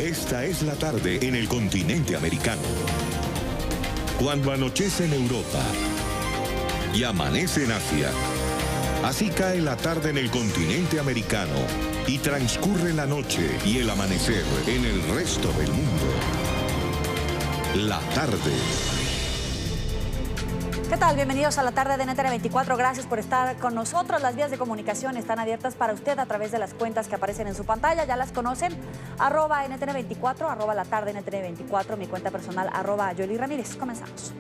Esta es la tarde en el continente americano. Cuando anochece en Europa y amanece en Asia, así cae la tarde en el continente americano y transcurre la noche y el amanecer en el resto del mundo. La tarde. ¿Qué tal? Bienvenidos a la tarde de NTN 24. Gracias por estar con nosotros. Las vías de comunicación están abiertas para usted a través de las cuentas que aparecen en su pantalla. Ya las conocen. @NTN 24, @la tarde NTN 24, mi cuenta personal, @Yoli Ramírez. Comenzamos.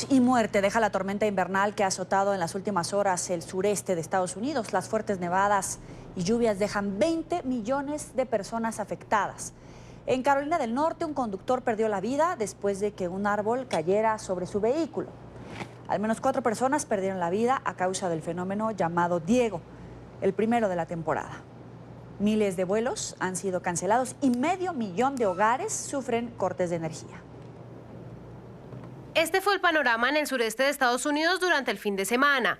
Y muerte deja la tormenta invernal que ha azotado en las últimas horas el sureste de Estados Unidos. Las fuertes nevadas y lluvias dejan 20 millones de personas afectadas. En Carolina del Norte, un conductor perdió la vida después de que un árbol cayera sobre su vehículo. Al menos 4 personas perdieron la vida a causa del fenómeno llamado Diego, el primero de la temporada. Miles de vuelos han sido cancelados y 500,000 de hogares sufren cortes de energía. Este fue el panorama en el sureste de Estados Unidos durante el fin de semana.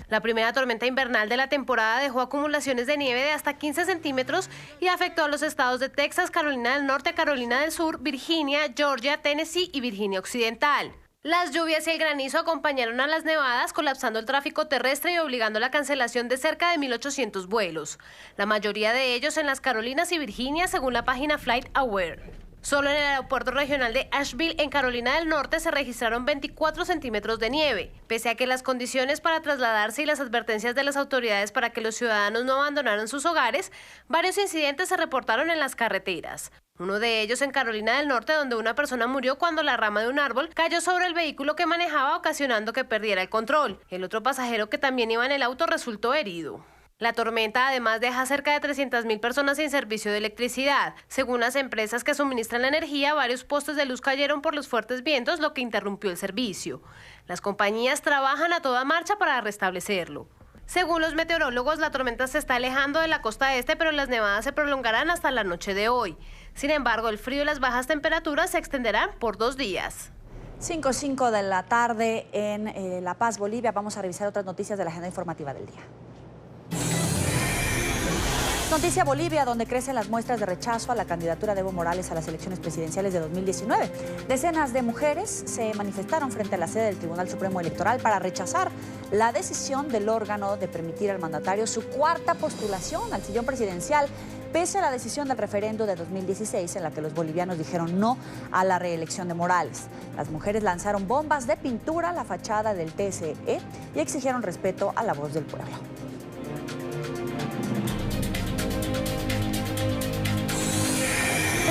La primera tormenta invernal de la temporada dejó acumulaciones de nieve de hasta 15 centímetros y afectó a los estados de Texas, Carolina del Norte, Carolina del Sur, Virginia, Georgia, Tennessee y Virginia Occidental. Las lluvias y el granizo acompañaron a las nevadas, colapsando el tráfico terrestre y obligando la cancelación de cerca de 1,800 vuelos. La mayoría de ellos en las Carolinas y Virginia, según la página FlightAware. Solo en el aeropuerto regional de Asheville, en Carolina del Norte, se registraron 24 centímetros de nieve. Pese a que las condiciones para trasladarse y las advertencias de las autoridades para que los ciudadanos no abandonaran sus hogares, varios incidentes se reportaron en las carreteras. Uno de ellos en Carolina del Norte, donde una persona murió cuando la rama de un árbol cayó sobre el vehículo que manejaba, ocasionando que perdiera el control. El otro pasajero que también iba en el auto resultó herido. La tormenta además deja cerca de 300,000 personas sin servicio de electricidad. Según las empresas que suministran la energía, varios postes de luz cayeron por los fuertes vientos, lo que interrumpió el servicio. Las compañías trabajan a toda marcha para restablecerlo. Según los meteorólogos, la tormenta se está alejando de la costa este, pero las nevadas se prolongarán hasta la noche de hoy. Sin embargo, el frío y las bajas temperaturas se extenderán por 2 días. 5:05 de la tarde en La Paz, Bolivia. Vamos a revisar otras noticias de la agenda informativa del día. Noticia Bolivia, donde crecen las muestras de rechazo a la candidatura de Evo Morales a las elecciones presidenciales de 2019. Decenas de mujeres se manifestaron frente a la sede del Tribunal Supremo Electoral para rechazar la decisión del órgano de permitir al mandatario su 4ª postulación al sillón presidencial, pese a la decisión del referendo de 2016 en la que los bolivianos dijeron no a la reelección de Morales. Las mujeres lanzaron bombas de pintura a la fachada del TSE y exigieron respeto a la voz del pueblo.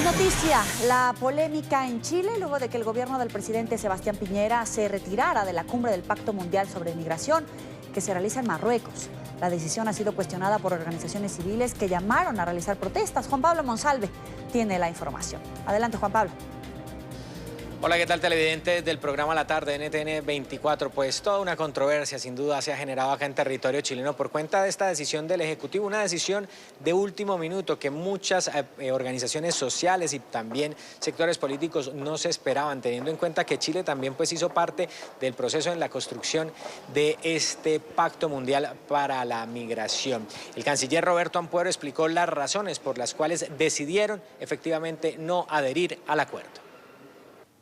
Noticia, la polémica en Chile luego de que el gobierno del presidente Sebastián Piñera se retirara de la cumbre del Pacto Mundial sobre Migración que se realiza en Marruecos. La decisión ha sido cuestionada por organizaciones civiles que llamaron a realizar protestas. Juan Pablo Monsalve tiene la información. Adelante, Juan Pablo. Hola, ¿qué tal, televidentes del programa La Tarde NTN 24? Pues toda una controversia sin duda se ha generado acá en territorio chileno por cuenta de esta decisión del Ejecutivo, una decisión de último minuto que muchas organizaciones sociales y también sectores políticos no se esperaban, teniendo en cuenta que Chile también pues hizo parte del proceso en la construcción de este Pacto Mundial para la Migración. El canciller Roberto Ampuero explicó las razones por las cuales decidieron efectivamente no adherir al acuerdo.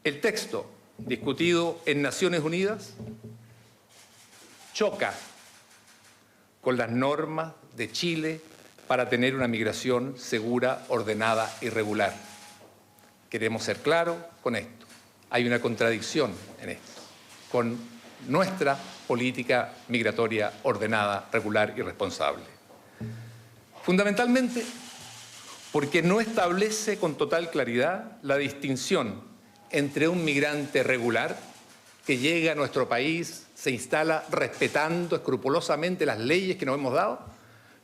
El texto discutido en Naciones Unidas choca con las normas de Chile para tener una migración segura, ordenada y regular. Queremos ser claros con esto. Hay una contradicción en esto, con nuestra política migratoria ordenada, regular y responsable. Fundamentalmente porque no establece con total claridad la distinción entre un migrante regular, que llega a nuestro país se instala respetando escrupulosamente las leyes que nos hemos dado,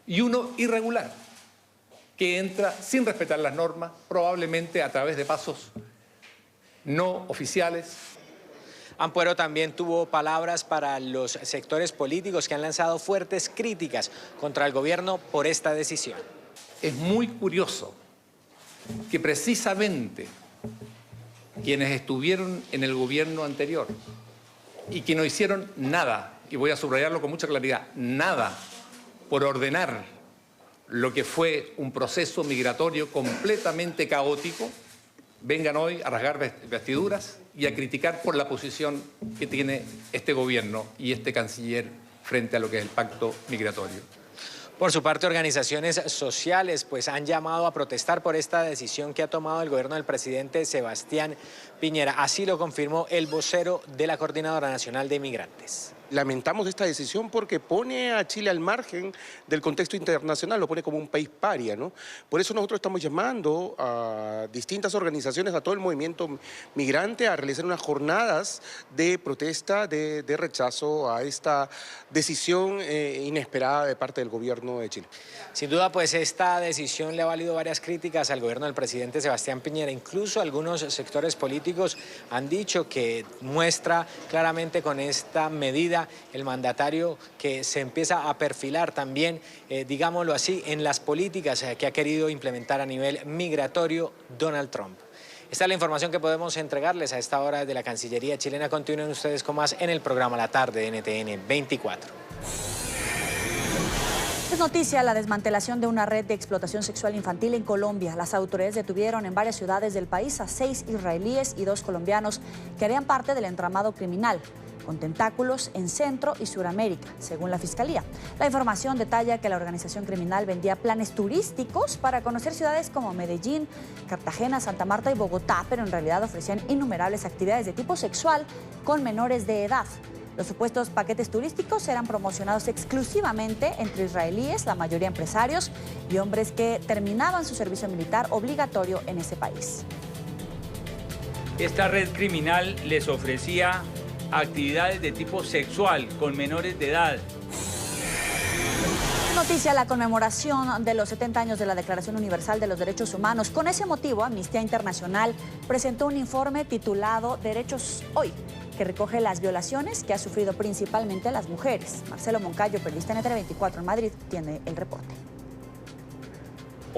y uno irregular, que entra sin respetar las normas, probablemente a través de pasos no oficiales. Ampuero también tuvo palabras para los sectores políticos que han lanzado fuertes críticas contra el gobierno por esta decisión. Es muy curioso que precisamente quienes estuvieron en el gobierno anterior y que no hicieron nada, y voy a subrayarlo con mucha claridad, nada por ordenar lo que fue un proceso migratorio completamente caótico, vengan hoy a rasgar vestiduras y a criticar por la posición que tiene este gobierno y este canciller frente a lo que es el pacto migratorio. Por su parte, organizaciones sociales pues han llamado a protestar por esta decisión que ha tomado el gobierno del presidente Sebastián Piñera. Así lo confirmó el vocero de la Coordinadora Nacional de Migrantes. Lamentamos esta decisión porque pone a Chile al margen del contexto internacional, lo pone como un país paria, ¿no? Por eso nosotros estamos llamando a distintas organizaciones, a todo el movimiento migrante, a realizar unas jornadas de protesta, de rechazo a esta decisión inesperada de parte del gobierno de Chile. Sin duda, pues esta decisión le ha valido varias críticas al gobierno del presidente Sebastián Piñera. Incluso algunos sectores políticos han dicho que muestra claramente con esta medida el mandatario que se empieza a perfilar también, digámoslo así, en las políticas que ha querido implementar a nivel migratorio Donald Trump. Esta es la información que podemos entregarles a esta hora de la Cancillería chilena. Continúen ustedes con más en el programa La Tarde de NTN 24. Es noticia la desmantelación de una red de explotación sexual infantil en Colombia. Las autoridades detuvieron en varias ciudades del país a 6 israelíes y 2 colombianos que harían parte del entramado criminal, con tentáculos en Centro y Suramérica, según la Fiscalía. La información detalla que la organización criminal vendía planes turísticos para conocer ciudades como Medellín, Cartagena, Santa Marta y Bogotá, pero en realidad ofrecían innumerables actividades de tipo sexual con menores de edad. Los supuestos paquetes turísticos eran promocionados exclusivamente entre israelíes, la mayoría empresarios y hombres que terminaban su servicio militar obligatorio en ese país. Esta red criminal les ofrecía actividades de tipo sexual con menores de edad. Noticia la conmemoración de los 70 años de la Declaración Universal de los Derechos Humanos. Con ese motivo, Amnistía Internacional presentó un informe titulado Derechos Hoy, que recoge las violaciones que ha sufrido principalmente las mujeres. Marcelo Moncayo, periodista NTN 24 en Madrid, tiene el reporte.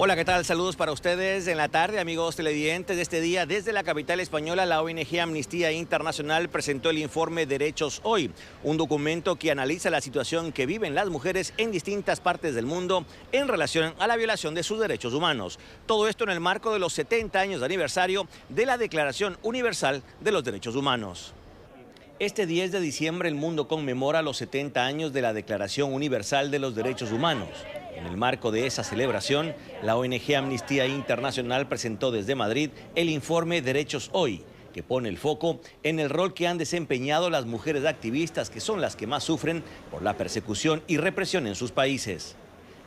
Hola, ¿qué tal? Saludos para ustedes en la tarde, amigos televidentes. De este día, desde la capital española, la ONG Amnistía Internacional presentó el informe Derechos Hoy, un documento que analiza la situación que viven las mujeres en distintas partes del mundo en relación a la violación de sus derechos humanos. Todo esto en el marco de los 70 años de aniversario de la Declaración Universal de los Derechos Humanos. Este 10 de diciembre el mundo conmemora los 70 años de la Declaración Universal de los Derechos Humanos. En el marco de esa celebración, la ONG Amnistía Internacional presentó desde Madrid el informe Derechos Hoy, que pone el foco en el rol que han desempeñado las mujeres activistas, que son las que más sufren por la persecución y represión en sus países.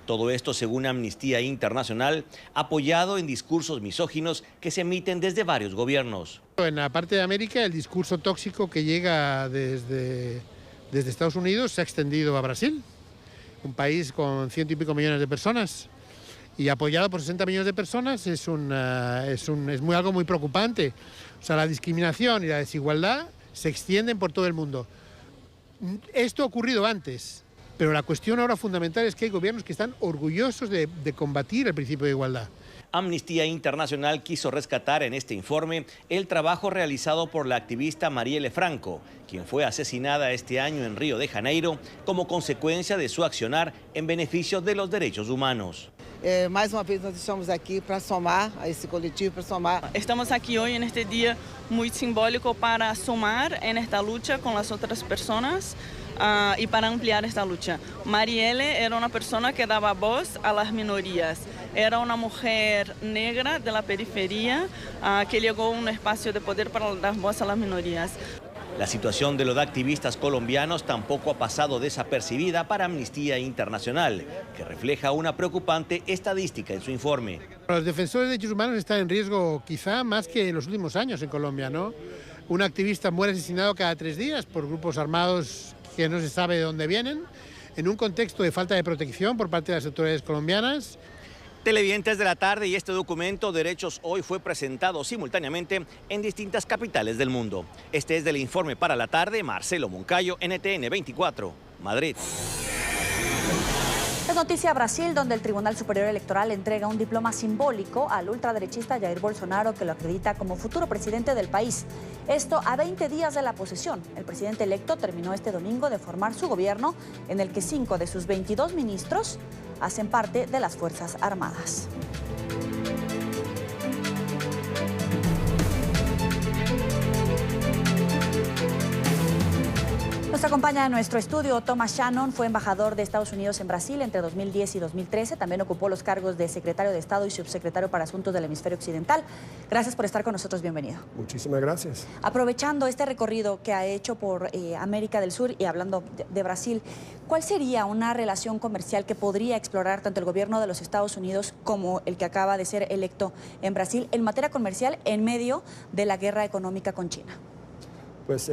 Todo esto, según Amnistía Internacional, apoyado en discursos misóginos que se emiten desde varios gobiernos. En la parte de América, el discurso tóxico que llega desde Estados Unidos se ha extendido a Brasil, un país con 100 y pico millones de personas, y apoyado por 60 millones de personas es algo muy preocupante. O sea, la discriminación y la desigualdad se extienden por todo el mundo. Esto ha ocurrido antes, pero la cuestión ahora fundamental es que hay gobiernos que están orgullosos de combatir el principio de igualdad. Amnistía Internacional quiso rescatar en este informe el trabajo realizado por la activista Marielle Franco, quien fue asesinada este año en Río de Janeiro como consecuencia de su accionar en beneficio de los derechos humanos. Mais uma vez nós estamos aqui para somar a esse coletivo, para somar. Estamos aquí hoy en este día muy simbólico para sumar en esta lucha con las otras personas y para ampliar esta lucha. Marielle era una persona que daba voz a las minorías. Era una mujer negra de la periferia que llegó a un espacio de poder para dar voz a las minorías. La situación de los activistas colombianos tampoco ha pasado desapercibida para Amnistía Internacional, que refleja una preocupante estadística en su informe. Los defensores de derechos humanos están en riesgo quizá más que en los últimos años en Colombia, ¿no? Un activista muere asesinado cada 3 días por grupos armados que no se sabe de dónde vienen, en un contexto de falta de protección por parte de las autoridades colombianas. Televidentes de la tarde, y este documento Derechos Hoy fue presentado simultáneamente en distintas capitales del mundo. Este es del Informe para la Tarde, Marcelo Moncayo, NTN 24, Madrid. Es noticia Brasil, donde el Tribunal Superior Electoral entrega un diploma simbólico al ultraderechista Jair Bolsonaro, que lo acredita como futuro presidente del país. Esto a 20 días de la posesión. El presidente electo terminó este domingo de formar su gobierno, en el que 5 de sus 22 ministros hacen parte de las Fuerzas Armadas. Nos acompaña en nuestro estudio Thomas Shannon, fue embajador de Estados Unidos en Brasil entre 2010 y 2013. También ocupó los cargos de secretario de Estado y subsecretario para Asuntos del Hemisferio Occidental. Gracias por estar con nosotros, bienvenido. Muchísimas gracias. Aprovechando este recorrido que ha hecho por América del Sur y hablando de Brasil, ¿cuál sería una relación comercial que podría explorar tanto el gobierno de los Estados Unidos como el que acaba de ser electo en Brasil en materia comercial en medio de la guerra económica con China? Pues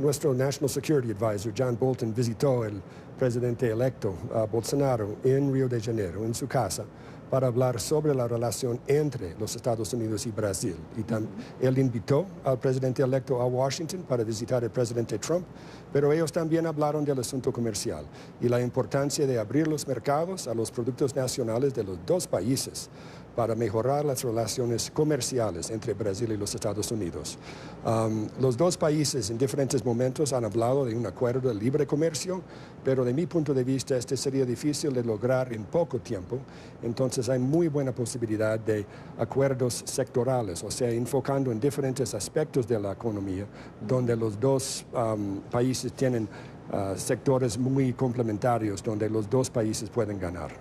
nuestro National Security Advisor, John Bolton, visitó al presidente electo Bolsonaro en Río de Janeiro, en su casa, para hablar sobre la relación entre los Estados Unidos y Brasil. Y él invitó al presidente electo a Washington para visitar al presidente Trump, pero ellos también hablaron del asunto comercial y la importancia de abrir los mercados a los productos nacionales de los dos países para mejorar las relaciones comerciales entre Brasil y los Estados Unidos. Los dos países en diferentes momentos han hablado de un acuerdo de libre comercio, pero de mi punto de vista este sería difícil de lograr en poco tiempo. Entonces hay muy buena posibilidad de acuerdos sectorales, o sea, enfocando en diferentes aspectos de la economía, donde los dos países tienen sectores muy complementarios, donde los dos países pueden ganar.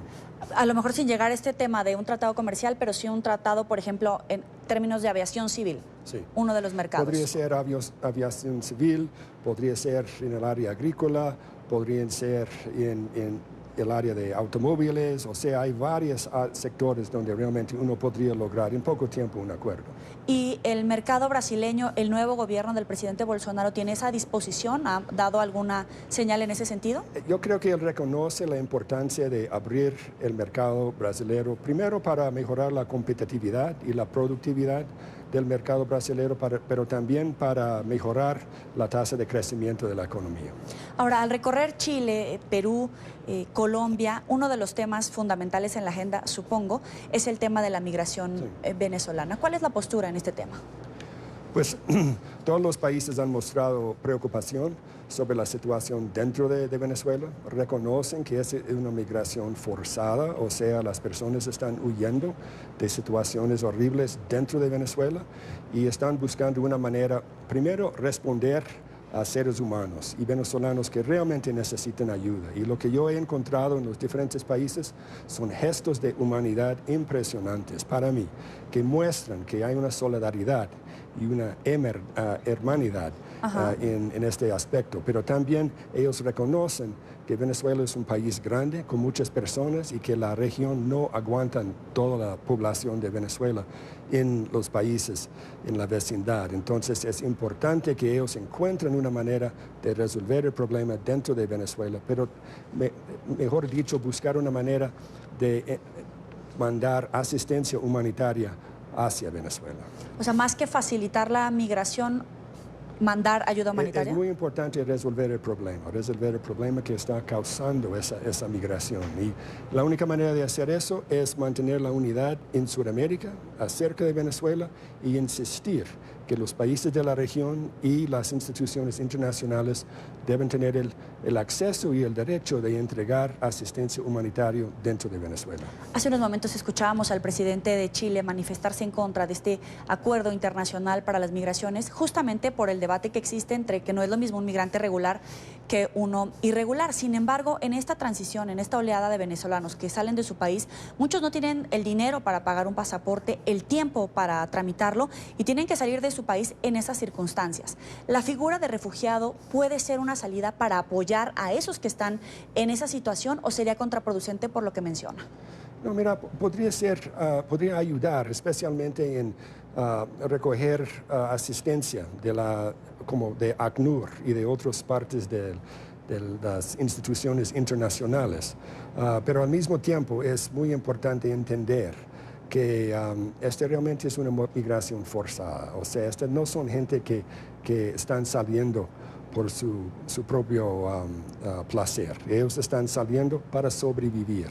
A lo mejor sin llegar a este tema de un tratado comercial, pero sí un tratado, por ejemplo, en términos de aviación civil, sí. Uno de los mercados. Podría ser aviación civil, podría ser en el área agrícola, podrían ser en el área de automóviles, o sea, hay varios sectores donde realmente uno podría lograr en poco tiempo un acuerdo. ¿Y el mercado brasileño, el nuevo gobierno del presidente Bolsonaro, tiene esa disposición? ¿Ha dado alguna señal en ese sentido? Yo creo que él reconoce la importancia de abrir el mercado brasileño, primero para mejorar la competitividad y la productividad del mercado brasileño, pero también para mejorar la tasa de crecimiento de la economía. Ahora, al recorrer Chile, Perú, Colombia, uno de los temas fundamentales en la agenda, supongo, es el tema de la migración venezolana. ¿Cuál es la postura en este tema? Pues todos los países han mostrado preocupación sobre la situación dentro de Venezuela, reconocen que es una migración forzada, o sea, las personas están huyendo de situaciones horribles dentro de Venezuela y están buscando una manera, primero, responder a seres humanos y venezolanos que realmente necesitan ayuda. Y lo que yo he encontrado en los diferentes países son gestos de humanidad impresionantes para mí, que muestran que hay una solidaridad y una hermanidad en este aspecto. Pero también ellos reconocen que Venezuela es un país grande con muchas personas y que la región no aguanta toda la población de Venezuela en los países en la vecindad. Entonces es importante que ellos encuentren una manera de resolver el problema dentro de Venezuela, pero mejor dicho, buscar una manera de mandar asistencia humanitaria hacia Venezuela. O sea, más que facilitar la migración, mandar ayuda humanitaria. Es muy importante resolver el problema que está causando esa migración. Y la única manera de hacer eso es mantener la unidad en Sudamérica, acerca de Venezuela, y insistir que los países de la región y las instituciones internacionales deben tener el acceso y el derecho de entregar asistencia humanitaria dentro de Venezuela. Hace unos momentos escuchábamos al presidente de Chile manifestarse en contra de este acuerdo internacional para las migraciones, justamente por el debate que existe entre que no es lo mismo un migrante regular que uno irregular. Sin embargo, en esta transición, en esta oleada de venezolanos que salen de su país, muchos no tienen el dinero para pagar un pasaporte, el tiempo para tramitarlo y tienen que salir de su país en esas circunstancias. ¿La figura de refugiado puede ser una salida para apoyar a esos que están en esa situación o sería contraproducente por lo que menciona? No, mira, podría ayudar, especialmente en recoger asistencia como de ACNUR y de otras partes de las instituciones internacionales. Pero al mismo tiempo es muy importante entender que esta realmente es una migración forzada. O sea, no son gente que están saliendo por su propio placer. Ellos están saliendo para sobrevivir.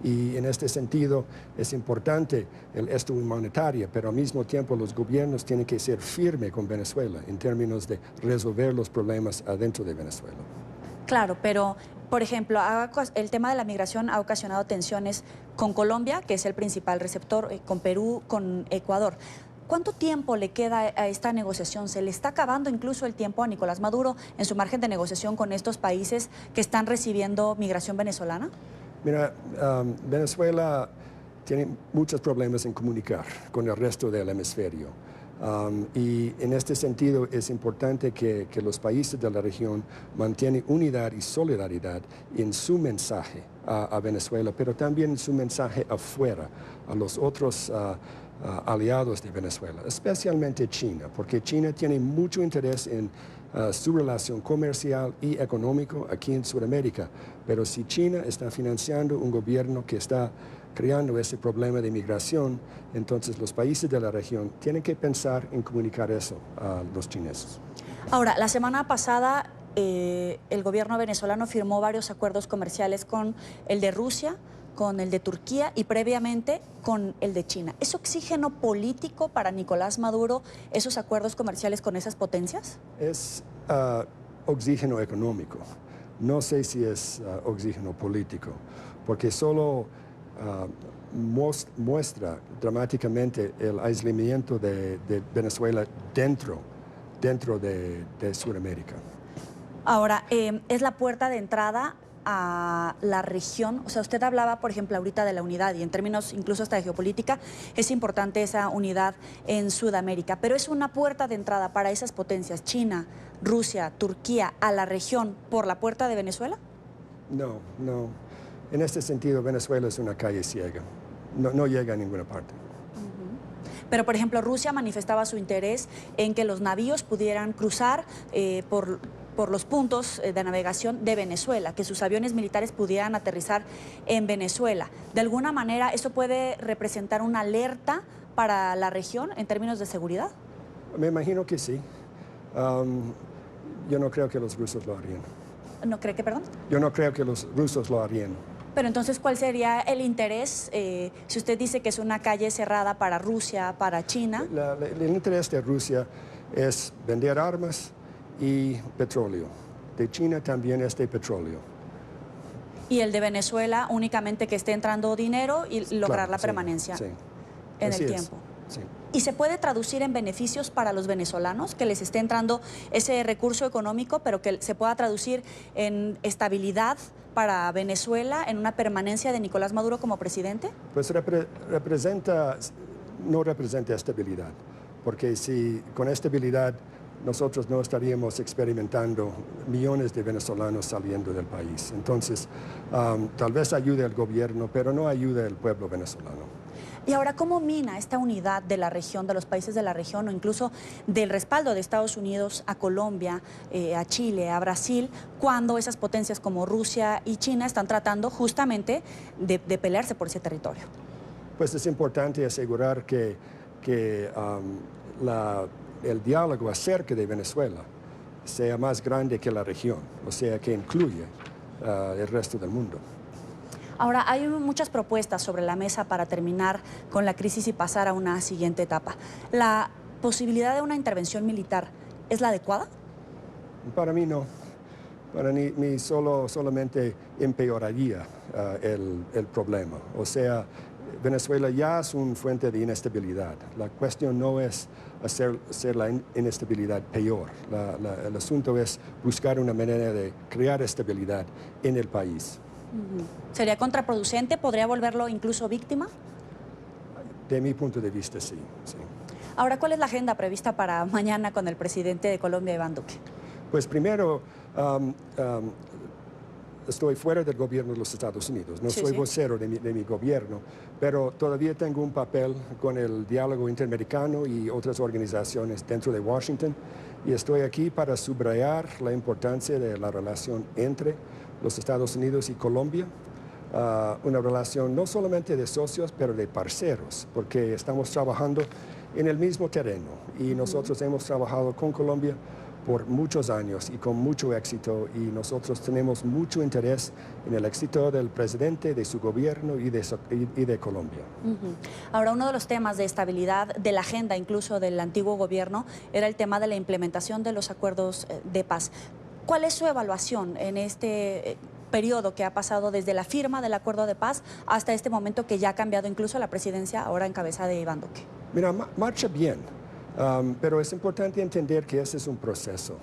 Y en este sentido es importante esto humanitario, pero al mismo tiempo los gobiernos tienen que ser firmes con Venezuela en términos de resolver los problemas adentro de Venezuela. Claro, pero, por ejemplo, el tema de la migración ha ocasionado tensiones con Colombia, que es el principal receptor, con Perú, con Ecuador. ¿Cuánto tiempo le queda a esta negociación? ¿Se le está acabando incluso el tiempo a Nicolás Maduro en su margen de negociación con estos países que están recibiendo migración venezolana? Mira, Venezuela tiene muchos problemas en comunicar con el resto del hemisferio. Y en este sentido es importante que los países de la región mantienen unidad y solidaridad en su mensaje a Venezuela, pero también en su mensaje afuera, a los otros aliados de Venezuela, especialmente China, porque China tiene mucho interés en su relación comercial y económico aquí en Sudamérica. Pero si China está financiando un gobierno que está creando ese problema de migración, entonces los países de la región tienen que pensar en comunicar eso a los chineses. Ahora, la semana pasada el gobierno venezolano firmó varios acuerdos comerciales con el de Rusia, con el de Turquía y previamente con el de China. ¿Es oxígeno político para Nicolás Maduro esos acuerdos comerciales con esas potencias? Es oxígeno económico. No sé si es oxígeno político, porque solo muestra dramáticamente el aislamiento de Venezuela dentro de Sudamérica. Ahora, es la puerta de entrada a la región. O sea, usted hablaba, por ejemplo, ahorita de la unidad y en términos incluso hasta de geopolítica, es importante esa unidad en Sudamérica, pero es una puerta de entrada para esas potencias, China, Rusia, Turquía, a la región por la puerta de Venezuela. No. En este sentido, Venezuela es una calle ciega. No llega a ninguna parte. Pero, por ejemplo, Rusia manifestaba su interés en que los navíos pudieran cruzar por los puntos de navegación de Venezuela, que sus aviones militares pudieran aterrizar en Venezuela. De alguna manera, ¿eso puede representar una alerta para la región en términos de seguridad? Me imagino que sí. Yo no creo que los rusos lo harían. ¿No cree que, perdón? Yo no creo que los rusos lo harían. Pero entonces, ¿cuál sería el interés? Si usted dice que es una calle cerrada para Rusia, para China. El interés de Rusia es vender armas y petróleo. De China también es de petróleo. Y el de Venezuela únicamente que esté entrando dinero y lograr la permanencia en el tiempo. Sí. ¿Y se puede traducir en beneficios para los venezolanos, que les esté entrando ese recurso económico, pero que se pueda traducir en estabilidad para Venezuela, en una permanencia de Nicolás Maduro como presidente? Pues no representa estabilidad, porque si con estabilidad nosotros no estaríamos experimentando millones de venezolanos saliendo del país. Entonces, tal vez ayude al gobierno, pero no ayude al pueblo venezolano. Y ahora, ¿cómo mina esta unidad de la región, de los países de la región, o incluso del respaldo de Estados Unidos a Colombia, a Chile, a Brasil, cuando esas potencias como Rusia y China están tratando justamente de pelearse por ese territorio? Pues es importante asegurar que el diálogo acerca de Venezuela sea más grande que la región, o sea, que incluya el resto del mundo. Ahora, hay muchas propuestas sobre la mesa para terminar con la crisis y pasar a una siguiente etapa. ¿La posibilidad de una intervención militar es la adecuada? Para mí no. Para mí solamente empeoraría el problema. O sea, Venezuela ya es una fuente de inestabilidad. La cuestión no es hacer la inestabilidad peor. El asunto es buscar una manera de crear estabilidad en el país. ¿Sería contraproducente? ¿Podría volverlo incluso víctima? De mi punto de vista, sí. Ahora, ¿cuál es la agenda prevista para mañana con el presidente de Colombia, Iván Duque? Pues primero, estoy fuera del gobierno de los Estados Unidos, no soy vocero de mi gobierno, pero todavía tengo un papel con el diálogo interamericano y otras organizaciones dentro de Washington, y estoy aquí para subrayar la importancia de la relación entre los Estados Unidos y Colombia, una relación no solamente de socios, pero de parceros, porque estamos trabajando en el mismo terreno y nosotros hemos trabajado con Colombia por muchos años y con mucho éxito, y nosotros tenemos mucho interés en el éxito del presidente, de su gobierno y de Colombia. Ahora, uno de los temas de estabilidad de la agenda, incluso del antiguo gobierno, era el tema de la implementación de los acuerdos de paz. ¿Cuál es su evaluación en este periodo que ha pasado desde la firma del acuerdo de paz hasta este momento que ya ha cambiado incluso la presidencia, ahora en cabeza de Iván Duque? Mira, marcha bien. Pero es importante entender que ese es un proceso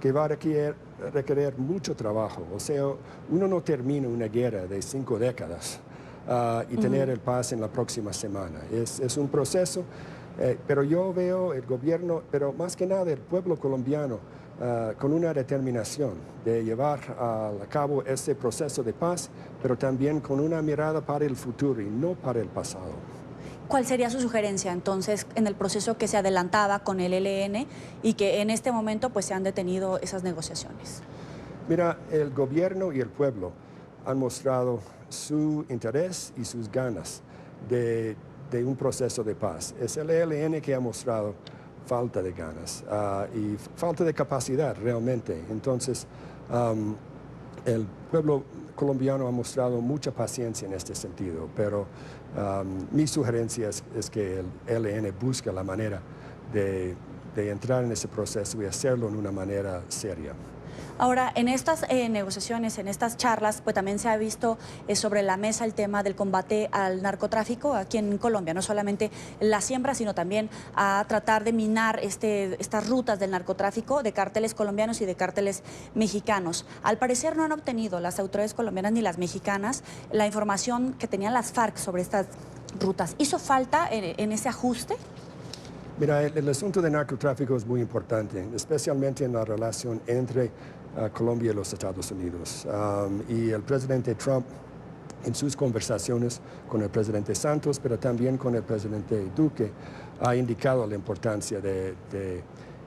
que va a requerir mucho trabajo. O sea, uno no termina una guerra de 5 décadas y tener el paz en la próxima semana. Es un proceso, pero yo veo el gobierno, pero más que nada el pueblo colombiano, con una determinación de llevar a cabo ese proceso de paz, pero también con una mirada para el futuro y no para el pasado. ¿Cuál sería su sugerencia entonces en el proceso que se adelantaba con el ELN y que en este momento pues se han detenido esas negociaciones? Mira, el gobierno y el pueblo han mostrado su interés y sus ganas de un proceso de paz. Es el ELN que ha mostrado falta de ganas y falta de capacidad realmente. Entonces, el pueblo colombiano ha mostrado mucha paciencia en este sentido, pero mi sugerencia es que el ELN busque la manera de entrar en ese proceso y hacerlo en una manera seria. Ahora, en estas negociaciones, en estas charlas, pues también se ha visto sobre la mesa el tema del combate al narcotráfico aquí en Colombia, no solamente la siembra, sino también a tratar de minar estas rutas del narcotráfico de cárteles colombianos y de cárteles mexicanos. Al parecer no han obtenido las autoridades colombianas ni las mexicanas la información que tenían las FARC sobre estas rutas. ¿Hizo falta en ese ajuste? Mira, el asunto del narcotráfico es muy importante, especialmente en la relación entre Colombia y los Estados Unidos. Y el presidente Trump, en sus conversaciones con el presidente Santos, pero también con el presidente Duque, ha indicado la importancia de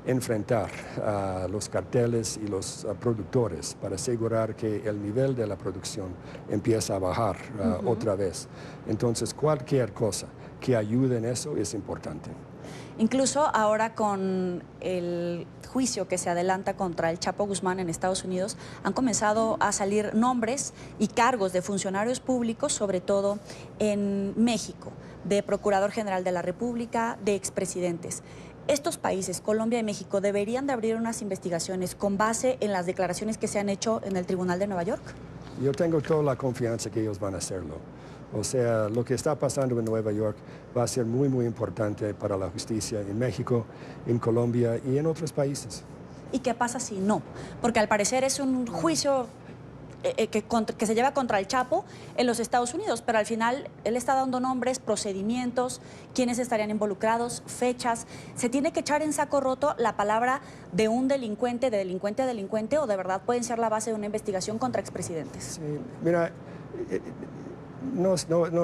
enfrentar a los carteles y los productores para asegurar que el nivel de la producción empieza a bajar otra vez. Entonces, cualquier cosa que ayude en eso es importante. Incluso ahora con el juicio que se adelanta contra el Chapo Guzmán en Estados Unidos, han comenzado a salir nombres y cargos de funcionarios públicos, sobre todo en México, de Procurador General de la República, de expresidentes. Estos países, Colombia y México, ¿deberían de abrir unas investigaciones con base en las declaraciones que se han hecho en el Tribunal de Nueva York? Yo tengo toda la confianza que ellos van a hacerlo. O sea, lo que está pasando en Nueva York va a ser muy, muy importante para la justicia en México, en Colombia y en otros países. ¿Y qué pasa si no? Porque al parecer es un juicio que se lleva contra el Chapo en los Estados Unidos, pero al final él está dando nombres, procedimientos, quiénes estarían involucrados, fechas. ¿Se tiene que echar en saco roto la palabra de un delincuente, de delincuente a delincuente, o de verdad pueden ser la base de una investigación contra expresidentes? Sí, mira, no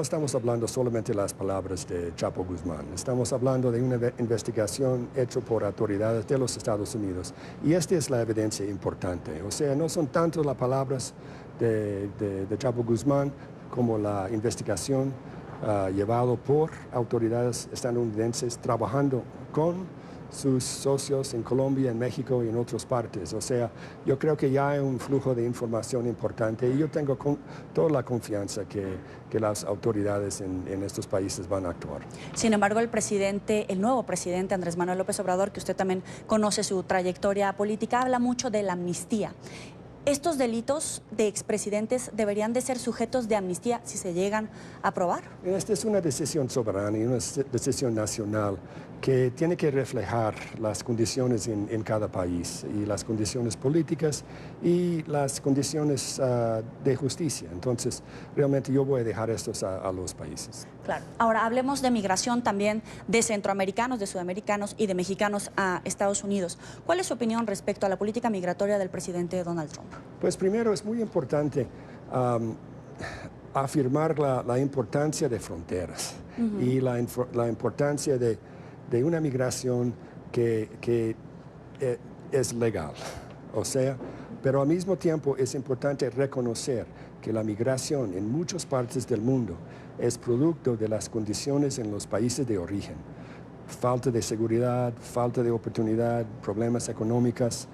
estamos hablando solamente de las palabras de Chapo Guzmán, estamos hablando de una investigación hecha por autoridades de los Estados Unidos, y esta es la evidencia importante. O sea, no son tanto las palabras de Chapo Guzmán como la investigación llevada por autoridades estadounidenses trabajando con sus socios en Colombia, en México y en otras partes. O sea, yo creo que ya hay un flujo de información importante y yo tengo toda la confianza que las autoridades en estos países van a actuar. Sin embargo, el nuevo presidente Andrés Manuel López Obrador, que usted también conoce su trayectoria política, habla mucho de la amnistía. ¿Estos delitos de expresidentes deberían de ser sujetos de amnistía si se llegan a aprobar? Esta es una decisión soberana y una decisión nacional que tiene que reflejar las condiciones en cada país y las condiciones políticas y las condiciones de justicia. Entonces, realmente yo voy a dejar estos a los países. Claro. Ahora, hablemos de migración también de centroamericanos, de sudamericanos y de mexicanos a Estados Unidos. ¿Cuál es su opinión respecto a la política migratoria del presidente Donald Trump? Pues primero es muy importante afirmar la importancia de fronteras y la importancia de una migración que es legal. O sea, pero al mismo tiempo es importante reconocer que la migración en muchas partes del mundo es producto de las condiciones en los países de origen. Falta de seguridad, falta de oportunidad, problemas económicos.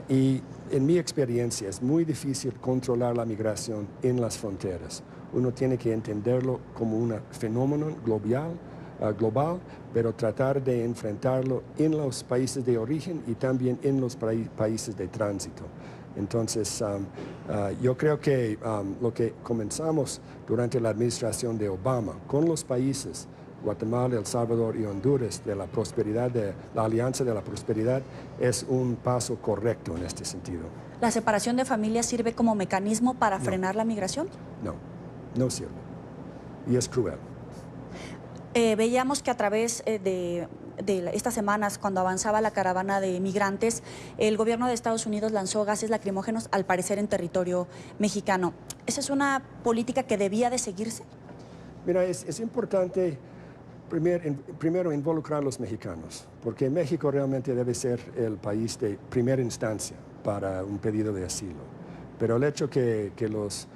Y en mi experiencia es muy difícil controlar la migración en las fronteras. Uno tiene que entenderlo como un fenómeno global, pero tratar de enfrentarlo en los países de origen y también en los países de tránsito. Entonces, yo creo que lo que comenzamos durante la administración de Obama con los países Guatemala, El Salvador y Honduras de la prosperidad, de la Alianza de la Prosperidad, es un paso correcto en este sentido. ¿La separación de familias sirve como mecanismo para frenar la migración? No, no sirve. Y es cruel. Veíamos que a través de estas semanas, cuando avanzaba la caravana de migrantes, el gobierno de Estados Unidos lanzó gases lacrimógenos, al parecer en territorio mexicano. ¿Esa es una política que debía de seguirse? Mira, es importante primero involucrar a los mexicanos, porque México realmente debe ser el país de primera instancia para un pedido de asilo. Pero el hecho que los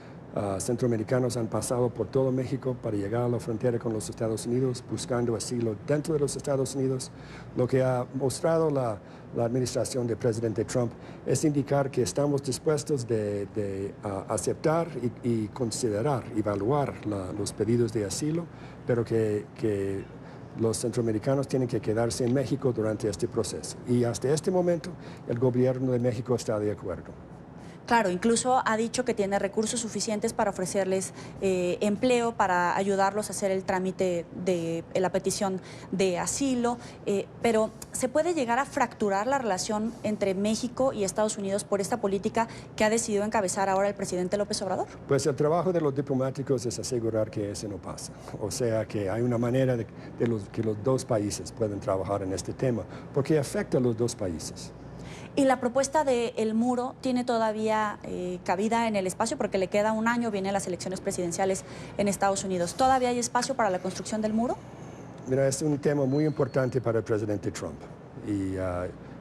centroamericanos han pasado por todo México para llegar a la frontera con los Estados Unidos buscando asilo dentro de los Estados Unidos, lo que ha mostrado la administración del presidente Trump es indicar que estamos dispuestos de aceptar y considerar, evaluar los pedidos de asilo, pero que los centroamericanos tienen que quedarse en México durante este proceso. Y hasta este momento el gobierno de México está de acuerdo. Claro, incluso ha dicho que tiene recursos suficientes para ofrecerles empleo, para ayudarlos a hacer el trámite de la petición de asilo, pero ¿se puede llegar a fracturar la relación entre México y Estados Unidos por esta política que ha decidido encabezar ahora el presidente López Obrador? Pues el trabajo de los diplomáticos es asegurar que eso no pasa. O sea, que hay una manera que los dos países pueden trabajar en este tema, porque afecta a los dos países. ¿Y la propuesta del muro tiene todavía cabida en el espacio? Porque le queda un año, vienen las elecciones presidenciales en Estados Unidos. ¿Todavía hay espacio para la construcción del muro? Mira, es un tema muy importante para el presidente Trump. Y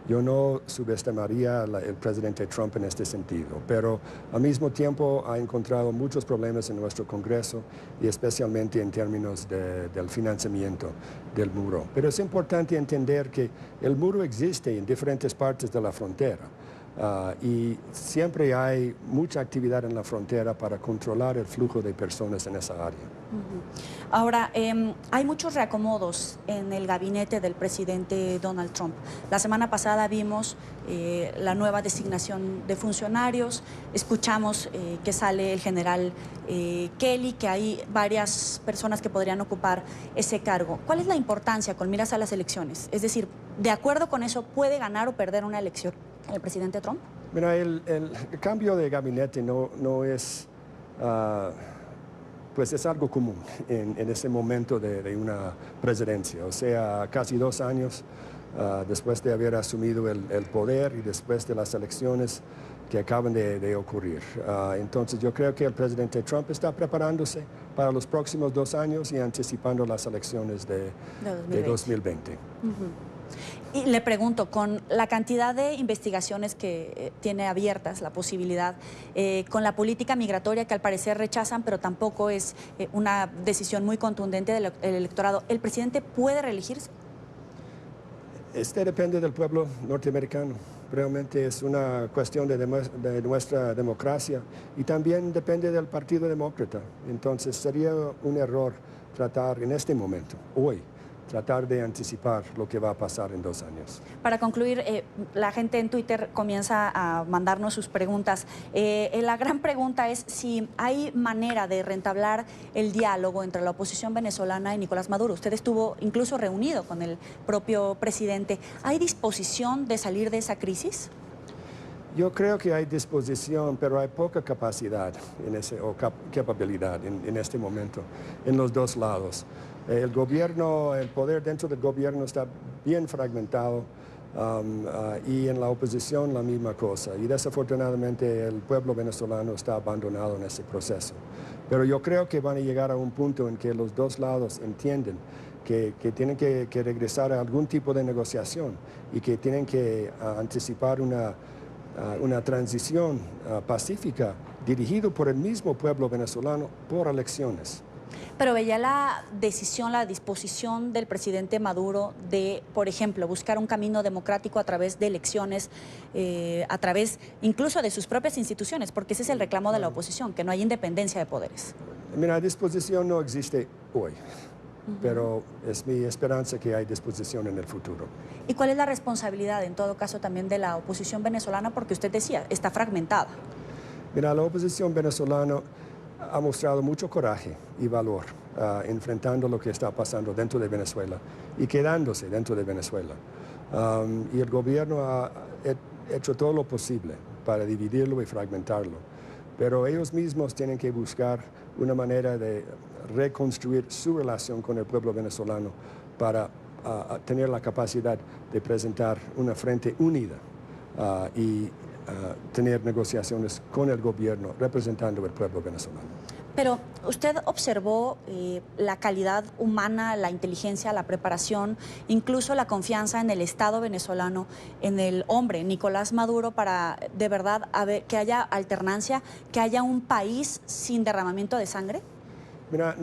yo no subestimaría al presidente Trump en este sentido. Pero al mismo tiempo ha encontrado muchos problemas en nuestro Congreso y especialmente en términos del financiamiento del muro. Pero es importante entender que el muro existe en diferentes partes de la frontera. Y siempre hay mucha actividad en la frontera para controlar el flujo de personas en esa área. Ahora, hay muchos reacomodos en el gabinete del presidente Donald Trump. La semana pasada vimos la nueva designación de funcionarios, escuchamos que sale el general Kelly, que hay varias personas que podrían ocupar ese cargo. ¿Cuál es la importancia con miras a las elecciones? Es decir, ¿de acuerdo con eso puede ganar o perder una elección el presidente Trump? Mira, el cambio de gabinete no es... pues es algo común en ese momento de una presidencia. O sea, casi 2 años después de haber asumido el poder y después de las elecciones que acaban de ocurrir. Entonces yo creo que el presidente Trump está preparándose para los próximos 2 años y anticipando las elecciones de 2020. Y le pregunto, con la cantidad de investigaciones que tiene abiertas, la posibilidad, con la política migratoria que al parecer rechazan, pero tampoco es una decisión muy contundente del electorado, ¿el presidente puede reelegirse? Este depende del pueblo norteamericano. Realmente es una cuestión de nuestra democracia y también depende del Partido Demócrata. Entonces sería un error tratar en este momento, hoy, tratar de anticipar lo que va a pasar en 2 años. Para concluir, la gente en Twitter comienza a mandarnos sus preguntas. La gran pregunta es si hay manera de reentablar el diálogo entre la oposición venezolana y Nicolás Maduro. Usted estuvo incluso reunido con el propio presidente. ¿Hay disposición de salir de esa crisis? Yo creo que hay disposición, pero hay poca capacidad o capacidad en este momento, en los dos lados. El poder dentro del gobierno está bien fragmentado. Y en la oposición la misma cosa. Y desafortunadamente el pueblo venezolano está abandonado en ese proceso. Pero yo creo que van a llegar a un punto en que los dos lados entienden que tienen que regresar a algún tipo de negociación y que tienen que anticipar una transición pacífica dirigida por el mismo pueblo venezolano por elecciones. Pero veía la decisión, la disposición del presidente Maduro de, por ejemplo, buscar un camino democrático a través de elecciones, a través incluso de sus propias instituciones, porque ese es el reclamo de la oposición, que no hay independencia de poderes. Mira, disposición no existe hoy, pero es mi esperanza que hay disposición en el futuro. ¿Y cuál es la responsabilidad, en todo caso, también de la oposición venezolana? Porque usted decía, está fragmentada. Mira, la oposición venezolana ha mostrado mucho coraje y valor enfrentando lo que está pasando dentro de Venezuela y quedándose dentro de Venezuela. Y el gobierno ha hecho todo lo posible para dividirlo y fragmentarlo. Pero ellos mismos tienen que buscar una manera de reconstruir su relación con el pueblo venezolano para tener la capacidad de presentar una frente unida y tener negociaciones con el gobierno representando al pueblo venezolano. Pero usted observó la calidad humana, la inteligencia, la preparación, incluso la confianza en el Estado venezolano, en el hombre, Nicolás Maduro, para de verdad que haya alternancia, que haya un país sin derramamiento de sangre. Mira,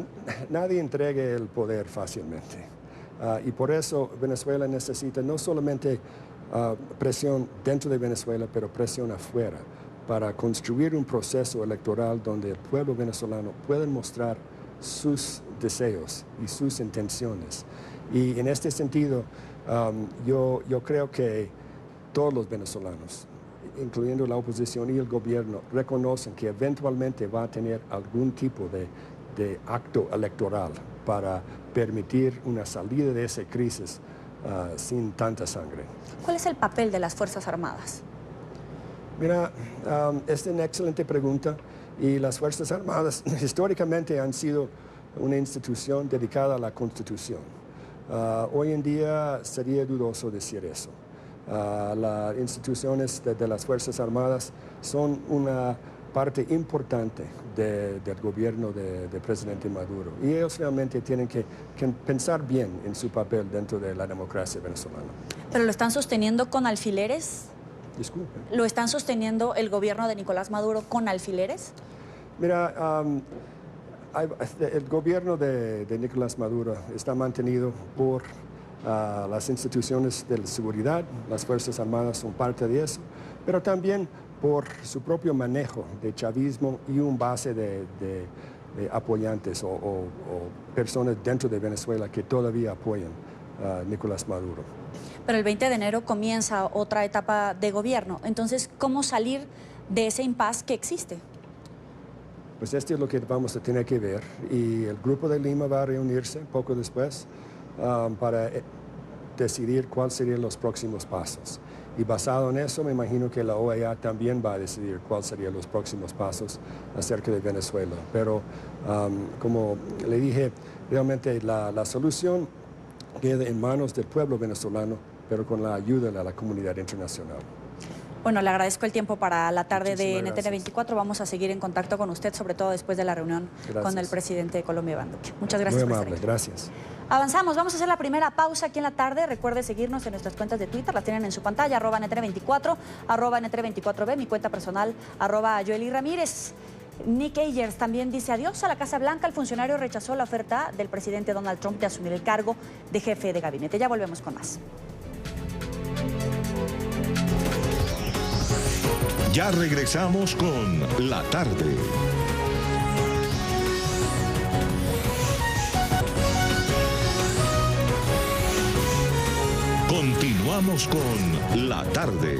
nadie entregue el poder fácilmente y por eso Venezuela necesita no solamente presión dentro de Venezuela, pero presión afuera, para construir un proceso electoral donde el pueblo venezolano pueda mostrar sus deseos y sus intenciones. Y en este sentido, yo creo que todos los venezolanos, incluyendo la oposición y el gobierno, reconocen que eventualmente va a tener algún tipo de acto electoral para permitir una salida de esa crisis sin tanta sangre. ¿Cuál es el papel de las Fuerzas Armadas? Mira, es una excelente pregunta y las Fuerzas Armadas históricamente han sido una institución dedicada a la Constitución. Hoy en día sería dudoso decir eso. Las instituciones de las Fuerzas Armadas son una parte importante del gobierno del presidente Maduro y ellos realmente tienen que pensar bien en su papel dentro de la democracia venezolana. ¿Pero lo están sosteniendo con alfileres? Disculpe. ¿Lo están sosteniendo el gobierno de Nicolás Maduro con alfileres? Mira, el gobierno de Nicolás Maduro está mantenido por las instituciones de la seguridad, las Fuerzas Armadas son parte de eso, pero también por su propio manejo de chavismo y un base de apoyantes o personas dentro de Venezuela que todavía apoyan a Nicolás Maduro. Pero el 20 de enero comienza otra etapa de gobierno. Entonces, ¿cómo salir de ese impasse que existe? Pues esto es lo que vamos a tener que ver. Y el Grupo de Lima va a reunirse poco después para decidir cuáles serían los próximos pasos. Y basado en eso, me imagino que la OEA también va a decidir cuáles serían los próximos pasos acerca de Venezuela. Pero, como le dije, realmente la solución queda en manos del pueblo venezolano, pero con la ayuda de la comunidad internacional. Bueno, le agradezco el tiempo para la tarde de Muchísimas NTN 24. Vamos a seguir en contacto con usted, sobre todo después de la reunión con el presidente de Colombia, Iván Duque. Muchas gracias. Muy por amable, estar aquí. gracias. Avanzamos, vamos a hacer la primera pausa aquí en la tarde. Recuerde seguirnos en nuestras cuentas de Twitter, las tienen en su pantalla, @NTN24, @NTN24B, mi cuenta personal, @Joely Ramírez. Nick Ayers también dice adiós a la Casa Blanca. El funcionario rechazó la oferta del presidente Donald Trump de asumir el cargo de jefe de gabinete. Ya volvemos con más. Ya regresamos con La Tarde. Continuamos con La Tarde.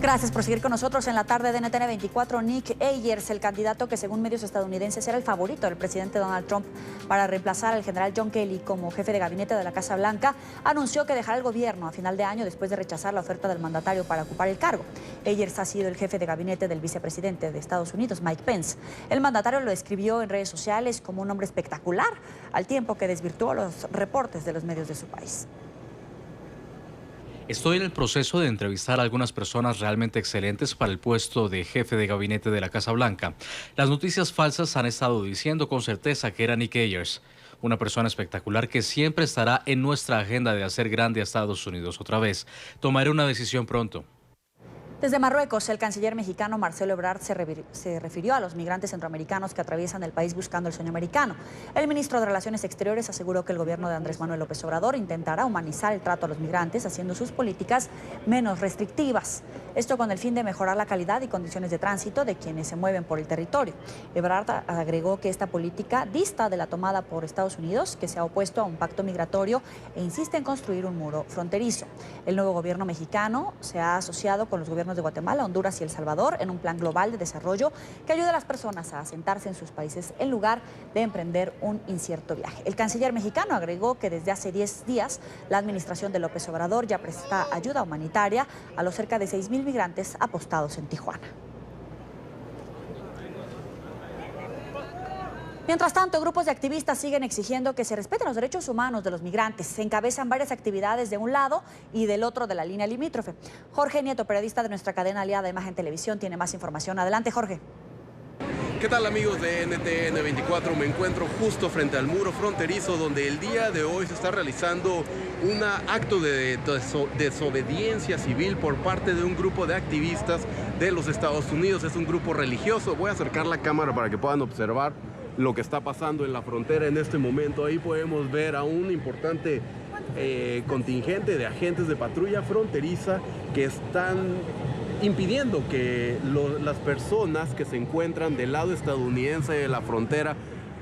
Gracias por seguir con nosotros en la tarde de NTN 24. Nick Ayers, el candidato que según medios estadounidenses era el favorito del presidente Donald Trump para reemplazar al general John Kelly como jefe de gabinete de la Casa Blanca, anunció que dejará el gobierno a final de año después de rechazar la oferta del mandatario para ocupar el cargo. Ayers ha sido el jefe de gabinete del vicepresidente de Estados Unidos, Mike Pence. El mandatario lo describió en redes sociales como un hombre espectacular, al tiempo que desvirtuó los reportes de los medios de su país. Estoy en el proceso de entrevistar a algunas personas realmente excelentes para el puesto de jefe de gabinete de la Casa Blanca. Las noticias falsas han estado diciendo con certeza que era Nick Ayers, una persona espectacular que siempre estará en nuestra agenda de hacer grande a Estados Unidos otra vez. Tomaré una decisión pronto. Desde Marruecos, el canciller mexicano Marcelo Ebrard se refirió a los migrantes centroamericanos que atraviesan el país buscando el sueño americano. El ministro de Relaciones Exteriores aseguró que el gobierno de Andrés Manuel López Obrador intentará humanizar el trato a los migrantes, haciendo sus políticas menos restrictivas. Esto con el fin de mejorar la calidad y condiciones de tránsito de quienes se mueven por el territorio. Ebrard agregó que esta política dista de la tomada por Estados Unidos, que se ha opuesto a un pacto migratorio e insiste en construir un muro fronterizo. El nuevo gobierno mexicano se ha asociado con los gobiernos de Guatemala, Honduras y El Salvador en un plan global de desarrollo que ayude a las personas a asentarse en sus países en lugar de emprender un incierto viaje. El canciller mexicano agregó que desde hace 10 días la administración de López Obrador ya presta ayuda humanitaria a los cerca de 6,000 migrantes apostados en Tijuana. Mientras tanto, grupos de activistas siguen exigiendo que se respeten los derechos humanos de los migrantes. Se encabezan varias actividades de un lado y del otro de la línea limítrofe. Jorge Nieto, periodista de nuestra cadena aliada Imagen Televisión, tiene más información. Adelante, Jorge. ¿Qué tal, amigos de NTN 24? Me encuentro justo frente al muro fronterizo donde el día de hoy se está realizando un acto de desobediencia civil por parte de un grupo de activistas de los Estados Unidos. Es un grupo religioso. Voy a acercar la cámara para que puedan observar lo que está pasando en la frontera en este momento. Ahí podemos ver a un importante contingente de agentes de patrulla fronteriza que están impidiendo que las personas que se encuentran del lado estadounidense de la frontera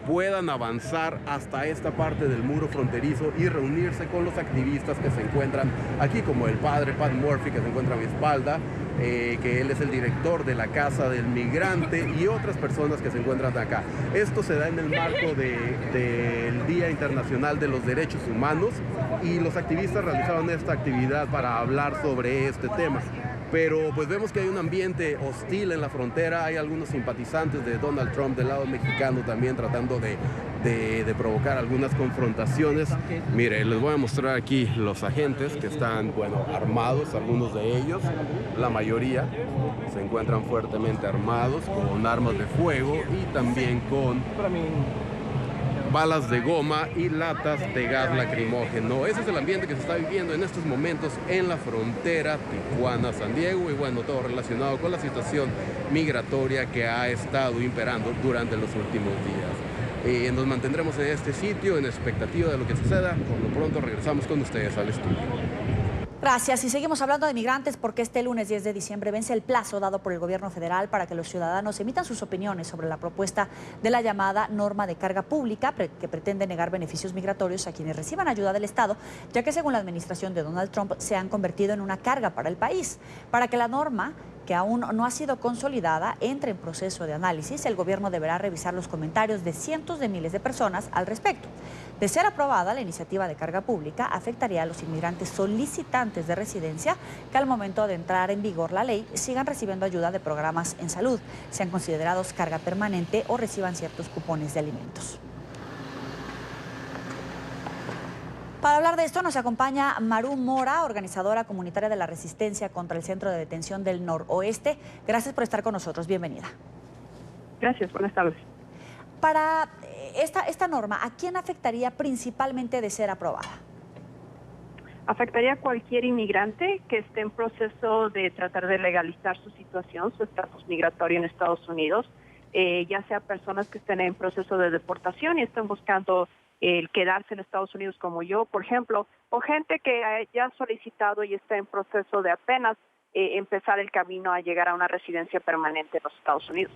puedan avanzar hasta esta parte del muro fronterizo y reunirse con los activistas que se encuentran aquí, como el padre Pat Murphy, que se encuentra a mi espalda, que él es el director de la Casa del Migrante, y otras personas que se encuentran acá. Esto se da en el marco del Día Internacional de los Derechos Humanos, y los activistas realizaron esta actividad para hablar sobre este tema. Pero pues vemos que hay un ambiente hostil en la frontera. Hay algunos simpatizantes de Donald Trump del lado mexicano también tratando de provocar algunas confrontaciones. Mire, les voy a mostrar aquí los agentes que están, bueno, armados, algunos de ellos. La mayoría se encuentran fuertemente armados con armas de fuego y también con balas de goma y latas de gas lacrimógeno. Ese es el ambiente que se está viviendo en estos momentos en la frontera Tijuana-San Diego, y bueno, todo relacionado con la situación migratoria que ha estado imperando durante los últimos días. Nos mantendremos en este sitio en expectativa de lo que suceda. Por lo pronto regresamos con ustedes al estudio. Gracias. Y seguimos hablando de migrantes porque este lunes 10 de diciembre vence el plazo dado por el gobierno federal para que los ciudadanos emitan sus opiniones sobre la propuesta de la llamada norma de carga pública que pretende negar beneficios migratorios a quienes reciban ayuda del Estado, ya que según la administración de Donald Trump se han convertido en una carga para el país. Para que la norma, que aún no ha sido consolidada, entre en proceso de análisis, el gobierno deberá revisar los comentarios de cientos de miles de personas al respecto. De ser aprobada, la iniciativa de carga pública afectaría a los inmigrantes solicitantes de residencia que al momento de entrar en vigor la ley sigan recibiendo ayuda de programas en salud, sean considerados carga permanente o reciban ciertos cupones de alimentos. Para hablar de esto nos acompaña Maru Mora, organizadora comunitaria de la Resistencia contra el Centro de Detención del Noroeste. Gracias por estar con nosotros. Bienvenida. Gracias. Buenas tardes. Para esta norma, ¿a quién afectaría principalmente de ser aprobada? Afectaría a cualquier inmigrante que esté en proceso de tratar de legalizar su situación, su estatus migratorio en Estados Unidos, ya sea personas que estén en proceso de deportación y estén buscando el quedarse en Estados Unidos como yo, por ejemplo, o gente que haya solicitado y está en proceso de apenas empezar el camino a llegar a una residencia permanente en los Estados Unidos.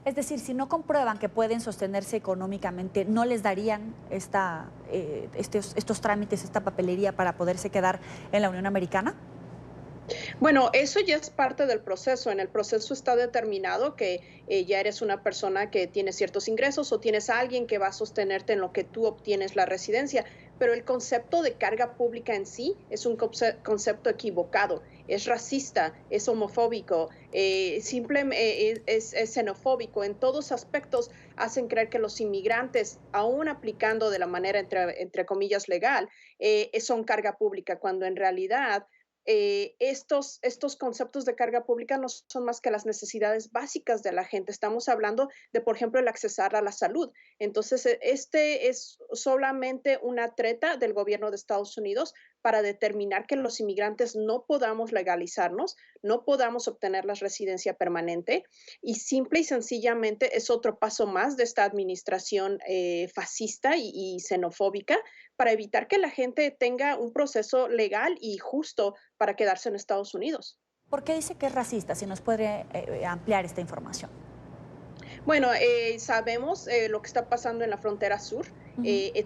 Es decir, si no comprueban que pueden sostenerse económicamente, ¿no les darían estos trámites, esta papelería para poderse quedar en la Unión Americana? Bueno, eso ya es parte del proceso. En el proceso está determinado que ya eres una persona que tiene ciertos ingresos o tienes a alguien que va a sostenerte en lo que tú obtienes la residencia. Pero el concepto de carga pública en sí es un concepto equivocado. Es racista, es homofóbico, es xenofóbico. En todos aspectos hacen creer que los inmigrantes, aún aplicando de la manera entre comillas legal, son carga pública, cuando en realidad estos conceptos de carga pública no son más que las necesidades básicas de la gente. Estamos hablando de, por ejemplo, el accesar a la salud. Entonces, este es solamente una treta del gobierno de Estados Unidos para determinar que los inmigrantes no podamos legalizarnos, no podamos obtener la residencia permanente, y simple y sencillamente es otro paso más de esta administración fascista y xenofóbica para evitar que la gente tenga un proceso legal y justo para quedarse en Estados Unidos. ¿Por qué dice que es racista? Si nos puede ampliar esta información. Bueno, sabemos lo que está pasando en la frontera sur.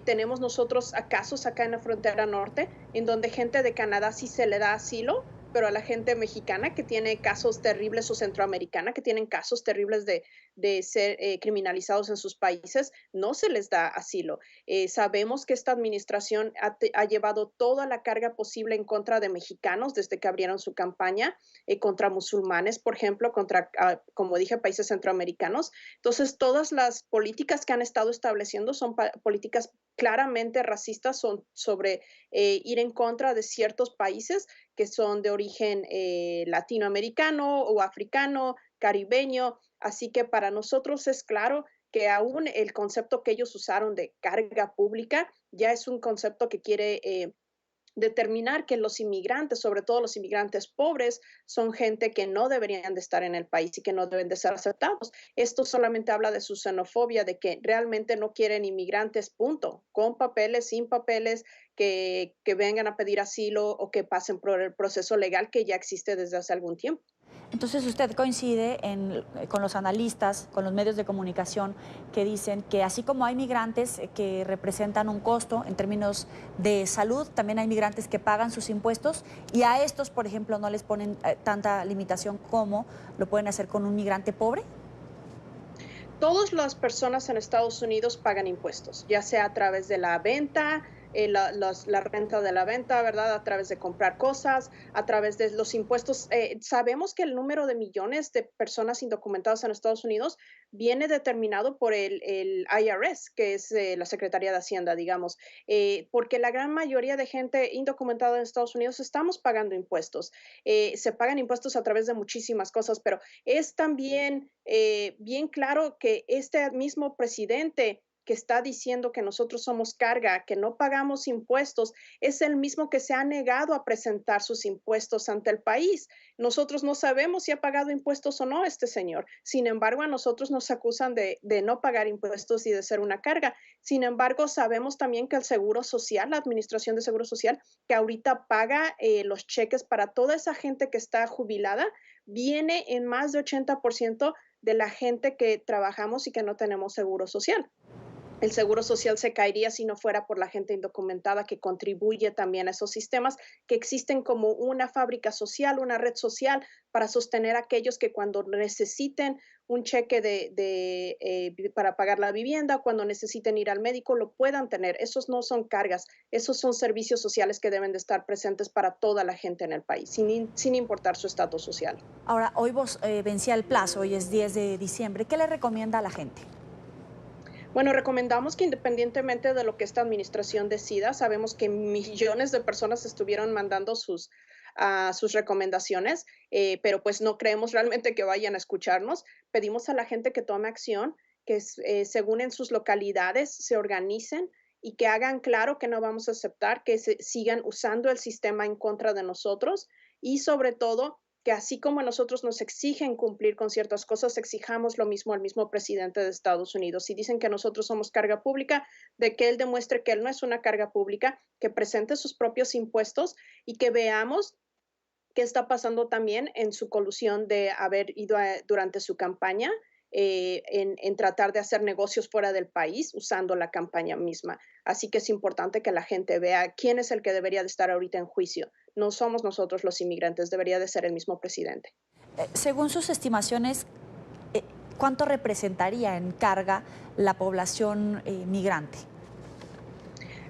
Tenemos nosotros casos acá en la frontera norte, en donde gente de Canadá sí se le da asilo, pero a la gente mexicana que tiene casos terribles o centroamericana que tienen casos terribles de ser criminalizados en sus países, no se les da asilo. Sabemos que esta administración ha llevado toda la carga posible en contra de mexicanos desde que abrieron su campaña, contra musulmanes, por ejemplo, contra, como dije, países centroamericanos. Entonces, todas las políticas que han estado estableciendo son políticas claramente racistas, son sobre ir en contra de ciertos países que son de origen latinoamericano o africano, caribeño. Así que para nosotros es claro que aún el concepto que ellos usaron de carga pública ya es un concepto que quiere determinar que los inmigrantes, sobre todo los inmigrantes pobres, son gente que no deberían de estar en el país y que no deben de ser aceptados. Esto solamente habla de su xenofobia, de que realmente no quieren inmigrantes, punto, con papeles, sin papeles, que vengan a pedir asilo o que pasen por el proceso legal que ya existe desde hace algún tiempo. Entonces, usted coincide con los analistas, con los medios de comunicación que dicen que así como hay migrantes que representan un costo en términos de salud, también hay migrantes que pagan sus impuestos y a estos, por ejemplo, no les ponen tanta limitación como lo pueden hacer con un migrante pobre. Todas las personas en Estados Unidos pagan impuestos, ya sea a través de la venta, la renta de la venta, ¿verdad? A través de comprar cosas, a través de los impuestos. Sabemos que el número de millones de personas indocumentadas en Estados Unidos viene determinado por el IRS, que es la Secretaría de Hacienda, digamos, porque la gran mayoría de gente indocumentada en Estados Unidos estamos pagando impuestos. Se pagan impuestos a través de muchísimas cosas, pero es también bien claro que este mismo presidente que está diciendo que nosotros somos carga, que no pagamos impuestos, es el mismo que se ha negado a presentar sus impuestos ante el país. Nosotros no sabemos si ha pagado impuestos o no este señor. Sin embargo, a nosotros nos acusan de no pagar impuestos y de ser una carga. Sin embargo, sabemos también que el Seguro Social, la Administración de Seguro Social, que ahorita paga los cheques para toda esa gente que está jubilada, viene en más de 80% de la gente que trabajamos y que no tenemos seguro social. El seguro social se caería si no fuera por la gente indocumentada que contribuye también a esos sistemas que existen como una fábrica social, una red social para sostener a aquellos que cuando necesiten un cheque para pagar la vivienda, cuando necesiten ir al médico, lo puedan tener. Esos no son cargas, esos son servicios sociales que deben de estar presentes para toda la gente en el país, sin importar su estatus social. Ahora, hoy vencía el plazo, hoy es 10 de diciembre. ¿Qué le recomienda a la gente? Bueno, recomendamos que independientemente de lo que esta administración decida, sabemos que millones de personas estuvieron mandando sus recomendaciones, pero pues no creemos realmente que vayan a escucharnos. Pedimos a la gente que tome acción, que según en sus localidades se organicen y que hagan claro que no vamos a aceptar que se sigan usando el sistema en contra de nosotros y sobre todo que así como nosotros nos exigen cumplir con ciertas cosas, exijamos lo mismo al mismo presidente de Estados Unidos. Si dicen que nosotros somos carga pública, de que él demuestre que él no es una carga pública, que presente sus propios impuestos y que veamos qué está pasando también en su colusión de haber ido durante su campaña en tratar de hacer negocios fuera del país usando la campaña misma. Así que es importante que la gente vea quién es el que debería de estar ahorita en juicio. No somos nosotros los inmigrantes, debería de ser el mismo presidente. Según sus estimaciones, ¿cuánto representaría en carga la población migrante?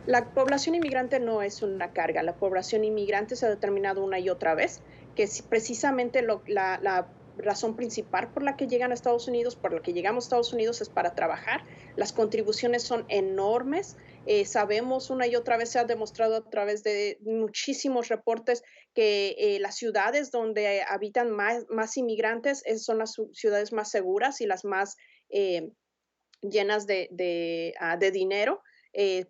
La población inmigrante no es una carga. La población inmigrante se ha determinado una y otra vez que precisamente la razón principal por la que llegan a Estados Unidos, por la que llegamos a Estados Unidos es para trabajar. Las contribuciones son enormes. Sabemos una y otra vez, se ha demostrado a través de muchísimos reportes que las ciudades donde habitan más inmigrantes son las ciudades más seguras y las más llenas de dinero.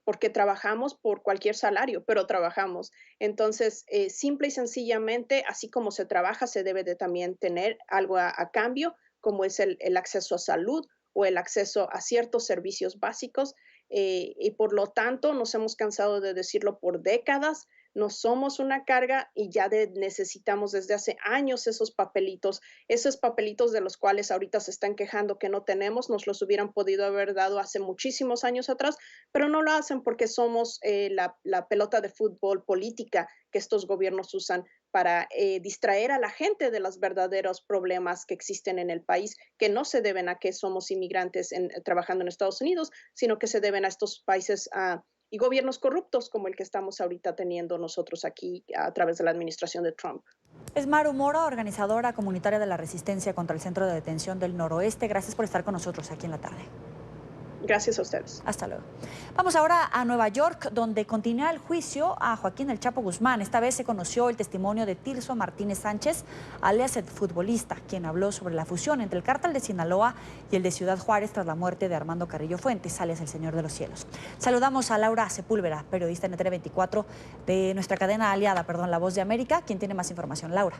Porque trabajamos por cualquier salario, pero trabajamos. Entonces, simple y sencillamente, así como se trabaja, se debe de también tener algo a cambio, como es el acceso a salud o el acceso a ciertos servicios básicos. Y por lo tanto, nos hemos cansado de decirlo por décadas, no somos una carga y ya necesitamos desde hace años esos papelitos de los cuales ahorita se están quejando que no tenemos, nos los hubieran podido haber dado hace muchísimos años atrás, pero no lo hacen porque somos la pelota de fútbol política que estos gobiernos usan para distraer a la gente de los verdaderos problemas que existen en el país, que no se deben a que somos inmigrantes trabajando en Estados Unidos, sino que se deben a estos países y gobiernos corruptos como el que estamos ahorita teniendo nosotros aquí a través de la administración de Trump. Es Maru Mora, organizadora comunitaria de la Resistencia contra el Centro de Detención del Noroeste. Gracias por estar con nosotros aquí en la tarde. Gracias a ustedes. Hasta luego. Vamos ahora a Nueva York, donde continúa el juicio a Joaquín El Chapo Guzmán. Esta vez se conoció el testimonio de Tirso Martínez Sánchez, alias el futbolista, quien habló sobre la fusión entre el cártel de Sinaloa y el de Ciudad Juárez tras la muerte de Armando Carrillo Fuentes, alias el Señor de los Cielos. Saludamos a Laura Sepúlveda, periodista NTN 24 de nuestra cadena aliada, La Voz de América, quien tiene más información. Laura.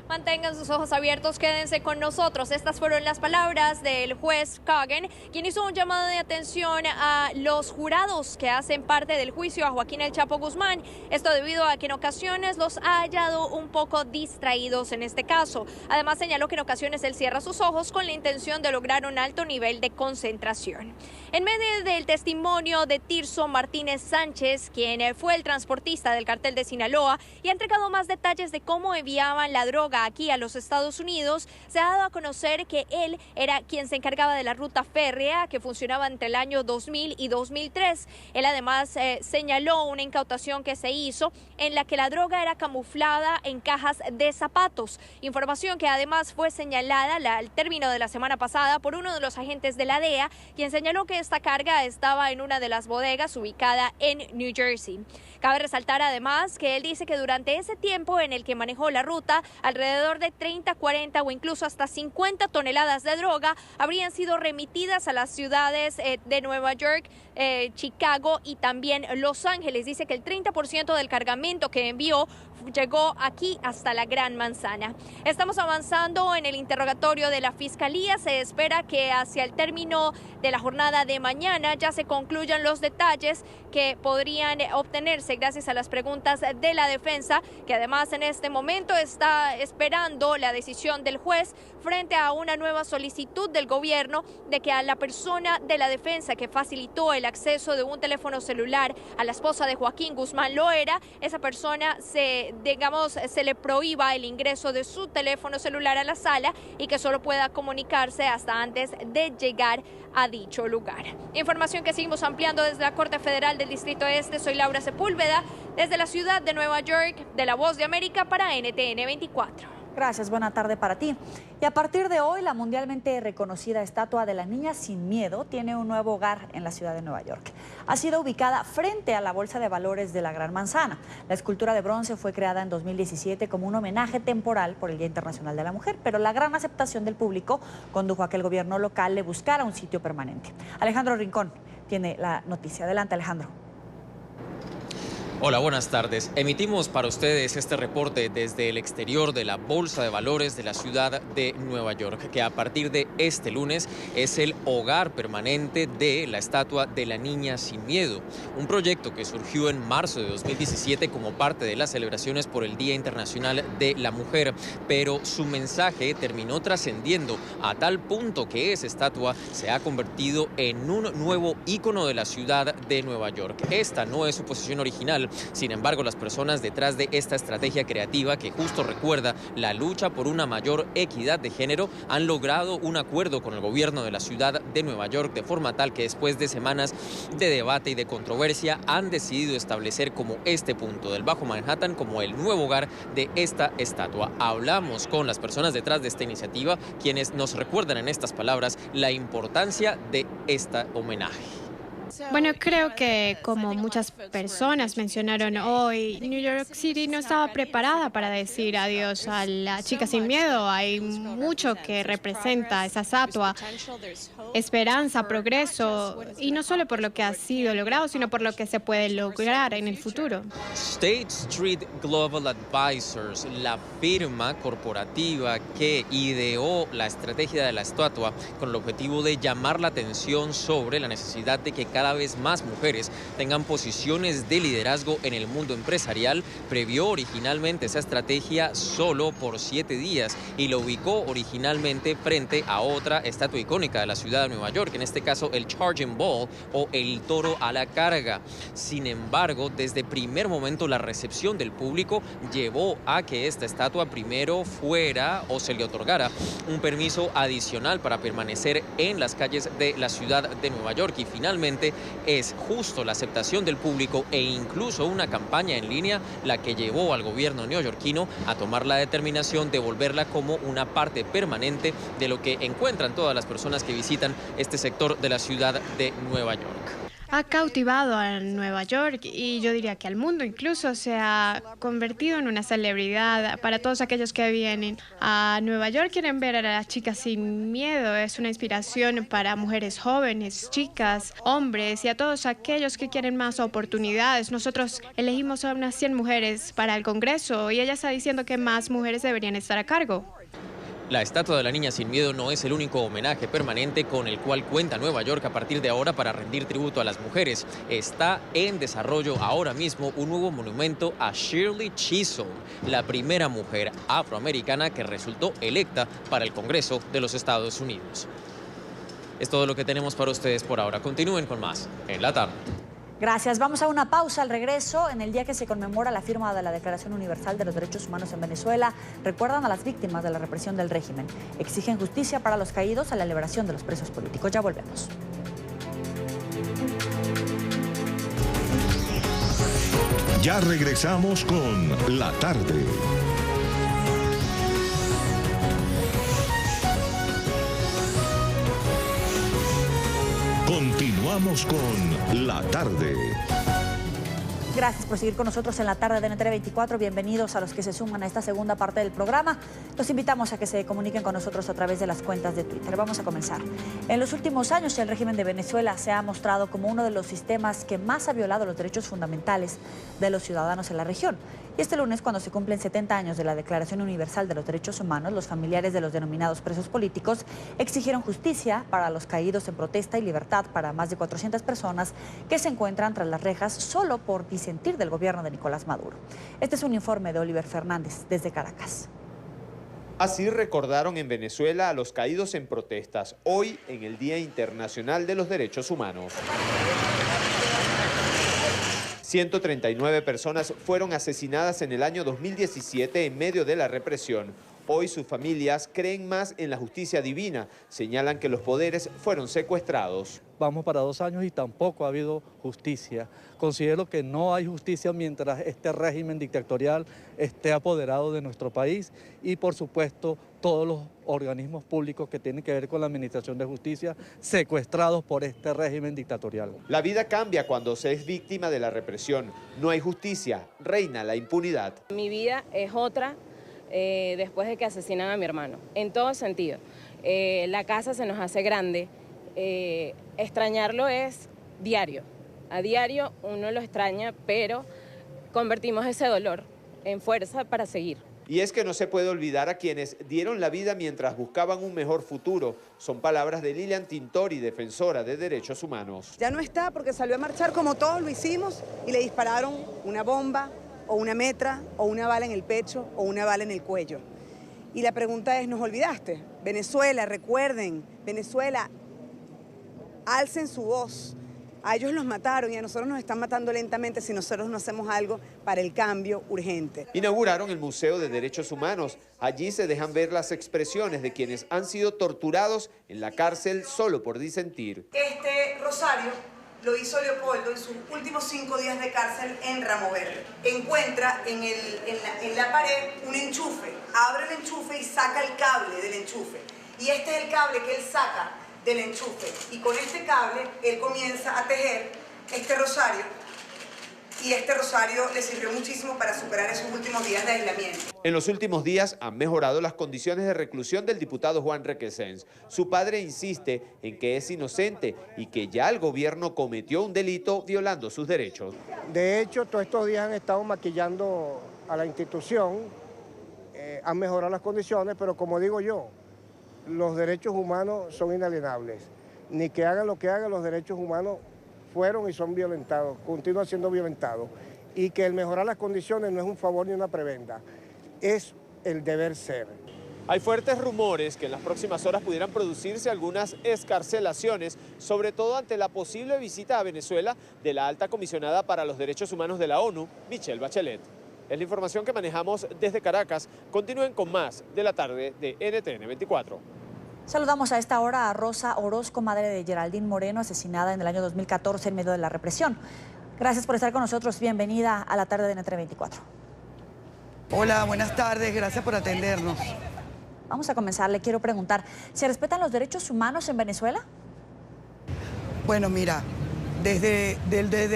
Mantengan sus ojos abiertos, quédense con nosotros. Estas fueron las palabras del juez Kagan, quien hizo un llamado de atención a los jurados que hacen parte del juicio a Joaquín El Chapo Guzmán. Esto debido a que en ocasiones los ha hallado un poco distraídos en este caso. Además señaló que en ocasiones él cierra sus ojos con la intención de lograr un alto nivel de concentración. En medio del testimonio de Tirso Martínez Sánchez, quien fue el transportista del cartel de Sinaloa y ha entregado más detalles de cómo enviaban la droga aquí a los Estados Unidos, se ha dado a conocer que él era quien se encargaba de la ruta férrea que funcionaba entre el año 2000 y 2003. Él además señaló una incautación que se hizo en la que la droga era camuflada en cajas de zapatos, información que además fue señalada al término de la semana pasada por uno de los agentes de la DEA, quien señaló que esta carga estaba en una de las bodegas ubicada en New Jersey. Cabe resaltar además que él dice que durante ese tiempo en el que manejó la ruta, alrededor de 30, 40 o incluso hasta 50 toneladas de droga habrían sido remitidas a las ciudades de Nueva York, Chicago y también Los Ángeles. Dice que el 30% del cargamento que envió llegó aquí hasta la Gran Manzana. Estamos avanzando en el interrogatorio de la Fiscalía. Se espera que hacia el término de la jornada de mañana ya se concluyan los detalles que podrían obtenerse gracias a las preguntas de la defensa, que además en este momento está esperando la decisión del juez frente a una nueva solicitud del gobierno de que a la persona de la defensa que facilitó el acceso de un teléfono celular a la esposa de Joaquín Guzmán Loera, esa persona se le prohíba el ingreso de su teléfono celular a la sala y que solo pueda comunicarse hasta antes de llegar a dicho lugar. Información que seguimos ampliando desde la Corte Federal del Distrito Este. Soy Laura Sepúlveda, desde la ciudad de Nueva York, de La Voz de América para NTN 24. Gracias, buena tarde para ti. Y a partir de hoy, la mundialmente reconocida estatua de la Niña Sin Miedo tiene un nuevo hogar en la ciudad de Nueva York. Ha sido ubicada frente a la Bolsa de Valores de la Gran Manzana. La escultura de bronce fue creada en 2017 como un homenaje temporal por el Día Internacional de la Mujer, pero la gran aceptación del público condujo a que el gobierno local le buscara un sitio permanente. Alejandro Rincón tiene la noticia. Adelante, Alejandro. Hola, buenas tardes. Emitimos para ustedes este reporte desde el exterior de la Bolsa de Valores de la ciudad de Nueva York, que a partir de este lunes es el hogar permanente de la estatua de la Niña Sin Miedo, un proyecto que surgió en marzo de 2017 como parte de las celebraciones por el Día Internacional de la Mujer, pero su mensaje terminó trascendiendo a tal punto que esa estatua se ha convertido en un nuevo ícono de la ciudad de Nueva York. Esta no es su posición original, Sin embargo, las personas detrás de esta estrategia creativa, que justo recuerda la lucha por una mayor equidad de género, han logrado un acuerdo con el gobierno de la ciudad de Nueva York, de forma tal que después de semanas de debate y de controversia han decidido establecer como este punto del Bajo Manhattan como el nuevo hogar de esta estatua. Hablamos con las personas detrás de esta iniciativa, quienes nos recuerdan en estas palabras la importancia de este homenaje. Bueno, creo que como muchas personas mencionaron hoy, New York City no estaba preparada para decir adiós a la chica sin miedo. Hay mucho que representa esa estatua, esperanza, progreso, y no solo por lo que ha sido logrado, sino por lo que se puede lograr en el futuro. State Street Global Advisors, la firma corporativa que ideó la estrategia de la estatua con el objetivo de llamar la atención sobre la necesidad de que cada vez más mujeres tengan posiciones de liderazgo en el mundo empresarial, previó originalmente esa estrategia solo por 7 días y lo ubicó originalmente frente a otra estatua icónica de la ciudad de Nueva York, en este caso el Charging Bull o el toro a la carga. Sin embargo, desde primer momento la recepción del público llevó a que esta estatua primero fuera o se le otorgara un permiso adicional para permanecer en las calles de la ciudad de Nueva York, y finalmente es justo la aceptación del público e incluso una campaña en línea la que llevó al gobierno neoyorquino a tomar la determinación de volverla como una parte permanente de lo que encuentran todas las personas que visitan este sector de la ciudad de Nueva York. Ha cautivado a Nueva York y yo diría que al mundo, incluso se ha convertido en una celebridad para todos aquellos que vienen a Nueva York. Quieren ver a la chica sin miedo, es una inspiración para mujeres jóvenes, chicas, hombres y a todos aquellos que quieren más oportunidades. Nosotros elegimos a unas 100 mujeres para el Congreso y ella está diciendo que más mujeres deberían estar a cargo. La estatua de la niña sin miedo no es el único homenaje permanente con el cual cuenta Nueva York a partir de ahora para rendir tributo a las mujeres. Está en desarrollo ahora mismo un nuevo monumento a Shirley Chisholm, la primera mujer afroamericana que resultó electa para el Congreso de los Estados Unidos. Es todo lo que tenemos para ustedes por ahora. Continúen con más en la tarde. Gracias. Vamos a una pausa. Al regreso, en el día que se conmemora la firma de la Declaración Universal de los Derechos Humanos en Venezuela, recuerdan a las víctimas de la represión del régimen. Exigen justicia para los caídos a la liberación de los presos políticos. Ya volvemos. Ya regresamos con La Tarde. Continuamos con La Tarde. Gracias por seguir con nosotros en la tarde de NTN 24. Bienvenidos a los que se suman a esta segunda parte del programa. Los invitamos a que se comuniquen con nosotros a través de las cuentas de Twitter. Vamos a comenzar. En los últimos años, el régimen de Venezuela se ha mostrado como uno de los sistemas que más ha violado los derechos fundamentales de los ciudadanos en la región. Y este lunes, cuando se cumplen 70 años de la Declaración Universal de los Derechos Humanos, los familiares de los denominados presos políticos exigieron justicia para los caídos en protesta y libertad para más de 400 personas que se encuentran tras las rejas solo por disentir del gobierno de Nicolás Maduro. Este es un informe de Oliver Fernández desde Caracas. Así recordaron en Venezuela a los caídos en protestas, hoy en el Día Internacional de los Derechos Humanos. 139 personas fueron asesinadas en el año 2017 en medio de la represión. Hoy sus familias creen más en la justicia divina. Señalan que los poderes fueron secuestrados. Vamos para 2 años y tampoco ha habido justicia. Considero que no hay justicia mientras este régimen dictatorial esté apoderado de nuestro país y, por supuesto, todos los organismos públicos que tienen que ver con la administración de justicia secuestrados por este régimen dictatorial. La vida cambia cuando se es víctima de la represión. No hay justicia, reina la impunidad. Mi vida es otra después de que asesinan a mi hermano, en todo sentido. La casa se nos hace grande, extrañarlo es diario. A diario uno lo extraña, pero convertimos ese dolor en fuerza para seguir. Y es que no se puede olvidar a quienes dieron la vida mientras buscaban un mejor futuro. Son palabras de Lilian Tintori, defensora de derechos humanos. Ya no está porque salió a marchar como todos lo hicimos y le dispararon una bomba o una metra o una bala en el pecho o una bala en el cuello. Y la pregunta es, ¿nos olvidaste? Venezuela, recuerden, Venezuela, alcen su voz. A ellos los mataron y a nosotros nos están matando lentamente si nosotros no hacemos algo para el cambio urgente. Inauguraron el Museo de Derechos Humanos. Allí se dejan ver las expresiones de quienes han sido torturados en la cárcel solo por disentir. Este rosario lo hizo Leopoldo en sus últimos 5 días de cárcel en Ramo Verde. Encuentra en la pared un enchufe, abre el enchufe y saca el cable del enchufe. Y este es el cable que él saca del enchufe. Y con este cable él comienza a tejer este rosario. Y este rosario le sirvió muchísimo para superar esos últimos días de aislamiento. En los últimos días han mejorado las condiciones de reclusión del diputado Juan Requesens. Su padre insiste en que es inocente y que ya el gobierno cometió un delito violando sus derechos. De hecho, todos estos días han estado maquillando a la institución, han mejorado las condiciones, pero como digo yo, los derechos humanos son inalienables. Ni que hagan lo que hagan, los derechos humanos fueron y son violentados, continúan siendo violentados. Y que el mejorar las condiciones no es un favor ni una prebenda, es el deber ser. Hay fuertes rumores que en las próximas horas pudieran producirse algunas excarcelaciones, sobre todo ante la posible visita a Venezuela de la alta comisionada para los derechos humanos de la ONU, Michelle Bachelet. Es la información que manejamos desde Caracas. Continúen con más de la tarde de NTN 24. Saludamos a esta hora a Rosa Orozco, madre de Geraldine Moreno, asesinada en el año 2014 en medio de la represión. Gracias por estar con nosotros. Bienvenida a la tarde de NTN 24. Hola, buenas tardes. Gracias por atendernos. Vamos a comenzar. Le quiero preguntar, ¿se respetan los derechos humanos en Venezuela? Bueno, mira, desde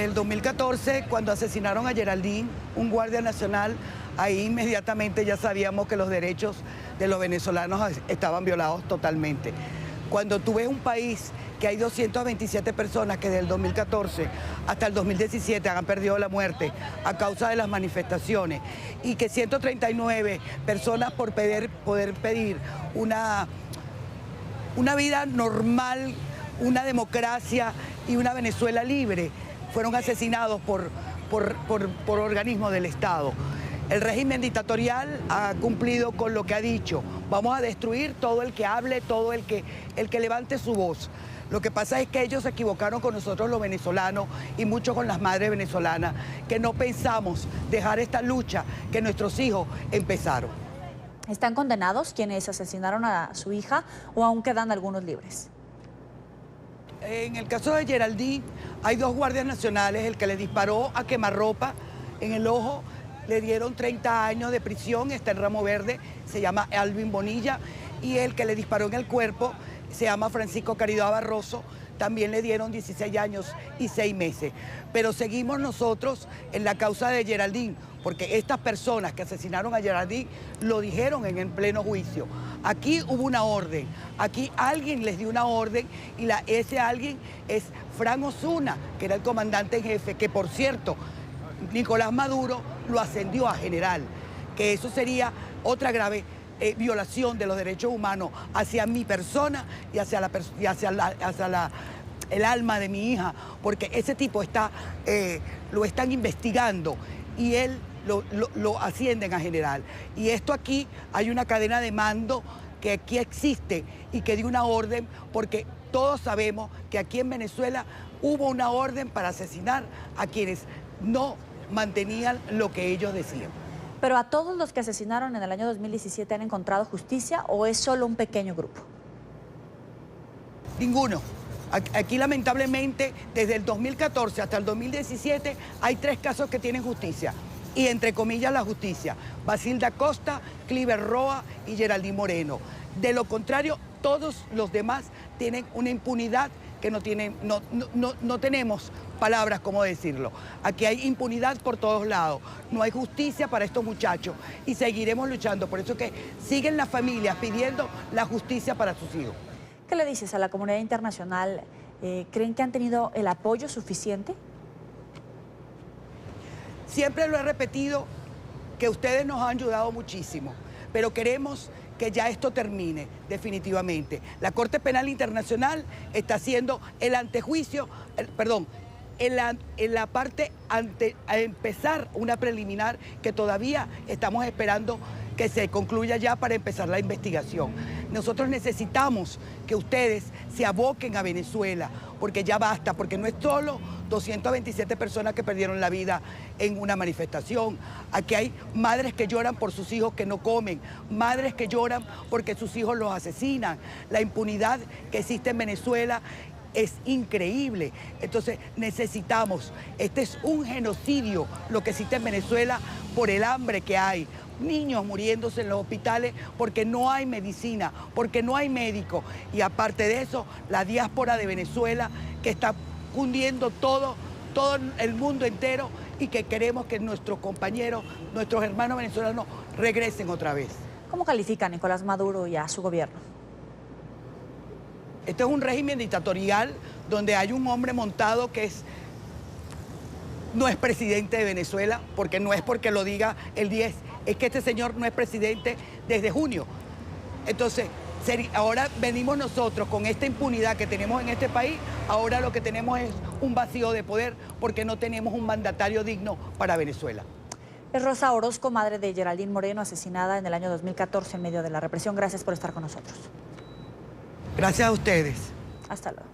el 2014, cuando asesinaron a Geraldine, un guardia nacional, ahí inmediatamente ya sabíamos que los derechos de los venezolanos estaban violados totalmente. Cuando tú ves un país que hay 227 personas que desde el 2014 hasta el 2017 han perdido la muerte a causa de las manifestaciones y que 139 personas por poder pedir una vida normal, una democracia y una Venezuela libre, fueron asesinados por organismos del Estado. El régimen dictatorial ha cumplido con lo que ha dicho. Vamos a destruir todo el que hable, todo el que levante su voz. Lo que pasa es que ellos se equivocaron con nosotros los venezolanos y mucho con las madres venezolanas, que no pensamos dejar esta lucha que nuestros hijos empezaron. ¿Están condenados quienes asesinaron a su hija o aún quedan algunos libres? En el caso de Geraldine hay 2 guardias nacionales, el que le disparó a quemarropa en el ojo, le dieron 30 años de prisión, está en Ramo Verde, se llama Alvin Bonilla, y el que le disparó en el cuerpo se llama Francisco Caridad Barroso, también le dieron 16 años y 6 meses. Pero seguimos nosotros en la causa de Geraldine, porque estas personas que asesinaron a Geraldine lo dijeron en el pleno juicio. Aquí hubo una orden, aquí alguien les dio una orden y ese alguien es Fran Osuna, que era el comandante en jefe, que por cierto, Nicolás Maduro lo ascendió a general, que eso sería otra grave violación de los derechos humanos hacia mi persona y hacia el alma de mi hija, porque ese tipo lo están investigando y él lo ascienden a general. Y esto aquí hay una cadena de mando que aquí existe y que dio una orden, porque todos sabemos que aquí en Venezuela hubo una orden para asesinar a quienes no mantenían lo que ellos decían. ¿Pero a todos los que asesinaron en el año 2017 han encontrado justicia o es solo un pequeño grupo? Ninguno. Aquí lamentablemente desde el 2014 hasta el 2017 hay 3 casos que tienen justicia. Y entre comillas la justicia. Basilda Costa, Cliver Roa y Geraldine Moreno. De lo contrario, todos los demás tienen una impunidad que no tenemos palabras cómo decirlo. Aquí hay impunidad por todos lados, no hay justicia para estos muchachos y seguiremos luchando. Por eso que siguen las familias pidiendo la justicia para sus hijos. ¿Qué le dices a la comunidad internacional? ¿Creen que han tenido el apoyo suficiente? Siempre lo he repetido, que ustedes nos han ayudado muchísimo, pero queremos que ya esto termine definitivamente. La Corte Penal Internacional está haciendo el antejuicio, en la parte a empezar una preliminar que todavía estamos esperando que se concluya ya para empezar la investigación. Nosotros necesitamos que ustedes se aboquen a Venezuela. porque ya basta, porque no es solo 227 personas que perdieron la vida en una manifestación. Aquí hay madres que lloran por sus hijos que no comen, madres que lloran porque sus hijos los asesinan. La impunidad que existe en Venezuela es increíble. Entonces necesitamos, este es un genocidio lo que existe en Venezuela por el hambre que hay. Niños muriéndose en los hospitales porque no hay medicina, porque no hay médicos. Y aparte de eso, la diáspora de Venezuela que está cundiendo todo el mundo entero y que queremos que nuestros compañeros, nuestros hermanos venezolanos regresen otra vez. ¿Cómo califica a Nicolás Maduro y a su gobierno? Este es un régimen dictatorial donde hay un hombre montado que no es presidente de Venezuela, porque no es porque lo diga el 10, es que este señor no es presidente desde junio. Entonces, ahora venimos nosotros con esta impunidad que tenemos en este país, ahora lo que tenemos es un vacío de poder porque no tenemos un mandatario digno para Venezuela. Es Rosa Orozco, madre de Geraldine Moreno, asesinada en el año 2014 en medio de la represión. Gracias por estar con nosotros. Gracias a ustedes. Hasta luego.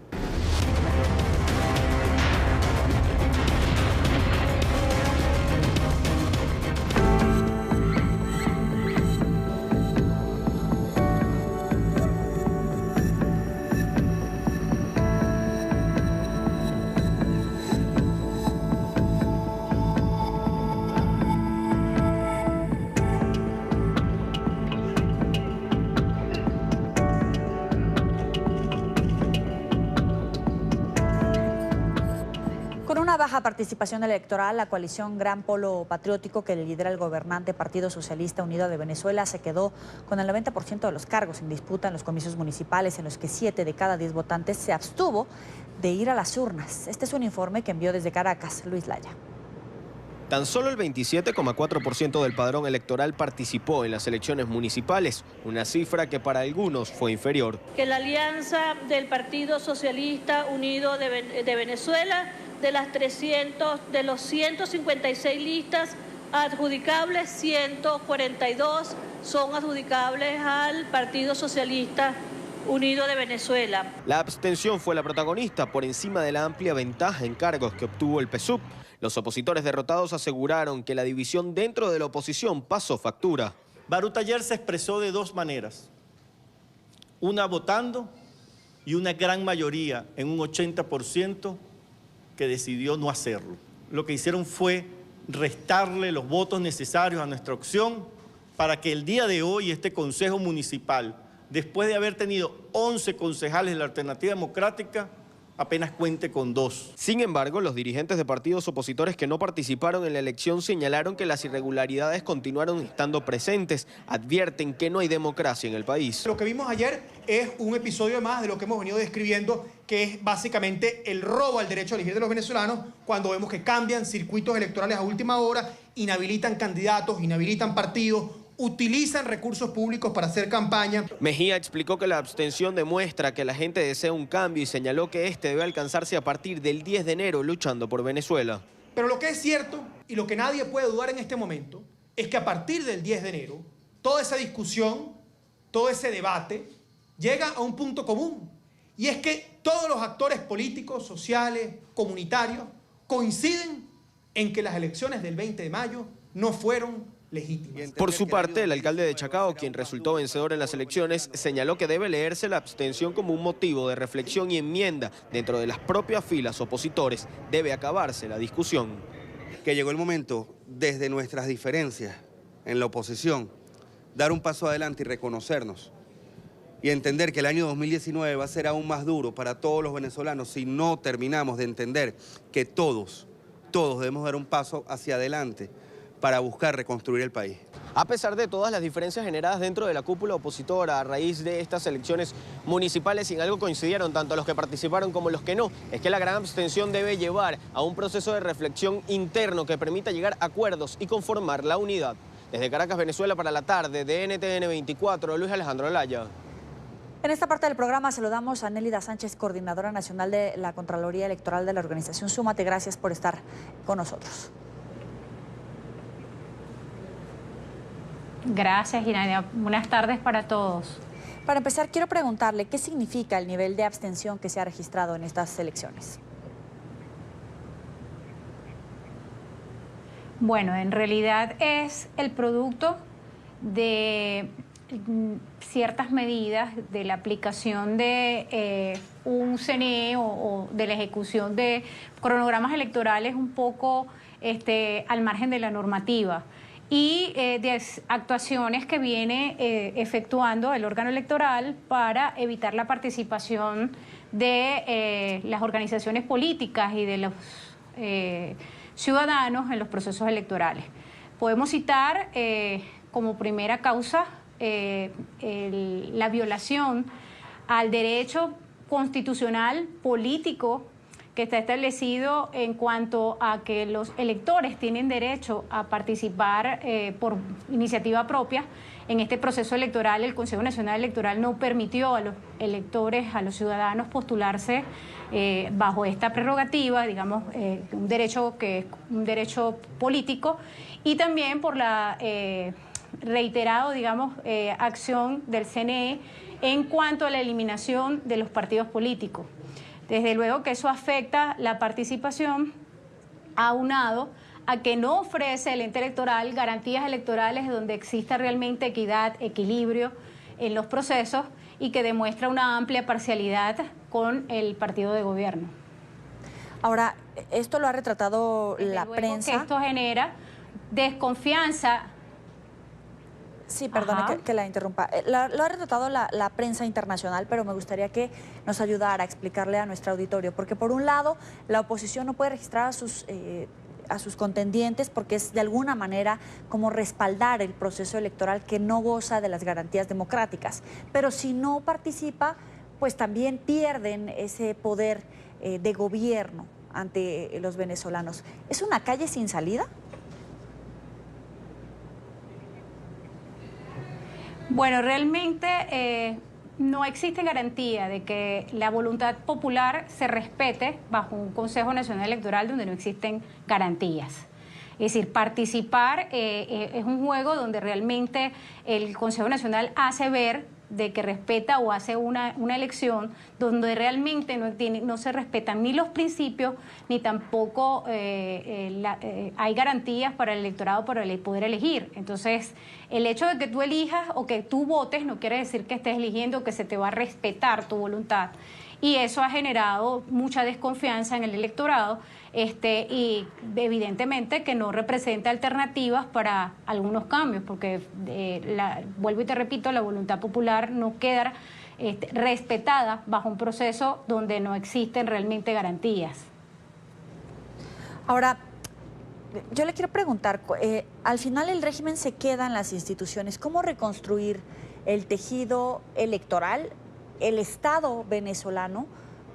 Con una baja participación electoral, la coalición Gran Polo Patriótico que lidera el gobernante Partido Socialista Unido de Venezuela se quedó con el 90% de los cargos en disputa en los comicios municipales, en los que 7 de cada 10 votantes se abstuvo de ir a las urnas. Este es un informe que envió desde Caracas Luis Laya. Tan solo el 27,4% del padrón electoral participó en las elecciones municipales, una cifra que para algunos fue inferior. Que la alianza del Partido Socialista Unido de Venezuela, de los 156 listas adjudicables, 142 son adjudicables al Partido Socialista Unido de Venezuela. La abstención fue la protagonista por encima de la amplia ventaja en cargos que obtuvo el PSUV. Los opositores derrotados aseguraron que la división dentro de la oposición pasó factura. Barutayer se expresó de dos maneras, una votando y una gran mayoría, en un 80%, que decidió no hacerlo. Lo que hicieron fue restarle los votos necesarios a nuestra opción para que el día de hoy este Consejo Municipal, después de haber tenido 11 concejales de la Alternativa Democrática, apenas cuente con 2. Sin embargo, los dirigentes de partidos opositores que no participaron en la elección señalaron que las irregularidades continuaron estando presentes. Advierten que no hay democracia en el país. Lo que vimos ayer es un episodio más de lo que hemos venido describiendo, que es básicamente el robo al derecho a elegir de los venezolanos, cuando vemos que cambian circuitos electorales a última hora, inhabilitan candidatos, inhabilitan partidos, utilizan recursos públicos para hacer campaña. Mejía explicó que la abstención demuestra que la gente desea un cambio y señaló que este debe alcanzarse a partir del 10 de enero luchando por Venezuela. Pero lo que es cierto y lo que nadie puede dudar en este momento es que a partir del 10 de enero toda esa discusión, todo ese debate llega a un punto común, y es que todos los actores políticos, sociales, comunitarios coinciden en que las elecciones del 20 de mayo no fueron legítimas. Por su parte, el alcalde de Chacao, quien resultó vencedor en las elecciones, señaló que debe leerse la abstención como un motivo de reflexión y enmienda dentro de las propias filas opositores. Debe acabarse la discusión. Que llegó el momento, desde nuestras diferencias en la oposición, dar un paso adelante y reconocernos y entender que el año 2019 va a ser aún más duro para todos los venezolanos si no terminamos de entender que todos debemos dar un paso hacia adelante para buscar reconstruir el país. A pesar de todas las diferencias generadas dentro de la cúpula opositora a raíz de estas elecciones municipales, en algo coincidieron tanto los que participaron como los que no, es que la gran abstención debe llevar a un proceso de reflexión interno que permita llegar a acuerdos y conformar la unidad. Desde Caracas, Venezuela, para la tarde de NTN 24, Luis Alejandro Laya. En esta parte del programa saludamos a Nélida Sánchez, coordinadora nacional de la Contraloría Electoral de la organización Súmate. Gracias por estar con nosotros. Gracias, Inadia. Buenas tardes para todos. Para empezar, quiero preguntarle qué significa el nivel de abstención que se ha registrado en estas elecciones. Bueno, en realidad es el producto de ciertas medidas de la aplicación de un CNE o de la ejecución de cronogramas electorales un poco al margen de la normativa y de actuaciones que viene efectuando el órgano electoral para evitar la participación de las organizaciones políticas y de los ciudadanos en los procesos electorales. Podemos citar como primera causa la violación al derecho constitucional político que está establecido en cuanto a que los electores tienen derecho a participar por iniciativa propia. En este proceso electoral, el Consejo Nacional Electoral no permitió a los electores, a los ciudadanos postularse bajo esta prerrogativa, digamos, un derecho que es un derecho político, y también por la reiterado, digamos, acción del CNE en cuanto a la eliminación de los partidos políticos. Desde luego que eso afecta la participación, aunado a que no ofrece el ente electoral garantías electorales donde exista realmente equidad, equilibrio en los procesos y que demuestra una amplia parcialidad con el partido de gobierno. Ahora, esto lo ha retratado la prensa. Que esto genera desconfianza. Sí, perdone que la interrumpa. Lo ha retratado la prensa internacional, pero me gustaría que nos ayudara a explicarle a nuestro auditorio, porque por un lado la oposición no puede registrar a sus contendientes porque es de alguna manera como respaldar el proceso electoral que no goza de las garantías democráticas, pero si no participa, pues también pierden ese poder de gobierno ante los venezolanos. ¿Es una calle sin salida? Bueno, realmente no existe garantía de que la voluntad popular se respete bajo un Consejo Nacional Electoral donde no existen garantías. Es decir, participar es un juego donde realmente el Consejo Nacional hace ver de que respeta o hace una elección donde realmente no se respetan ni los principios ni tampoco hay garantías para el electorado para poder elegir. Entonces, el hecho de que tú elijas o que tú votes no quiere decir que estés eligiendo o que se te va a respetar tu voluntad. Y eso ha generado mucha desconfianza en el electorado y evidentemente que no representa alternativas para algunos cambios, porque vuelvo y te repito, la voluntad popular no queda respetada bajo un proceso donde no existen realmente garantías. Ahora, yo le quiero preguntar, al final el régimen se queda en las instituciones. ¿Cómo reconstruir el tejido electoral, el Estado venezolano,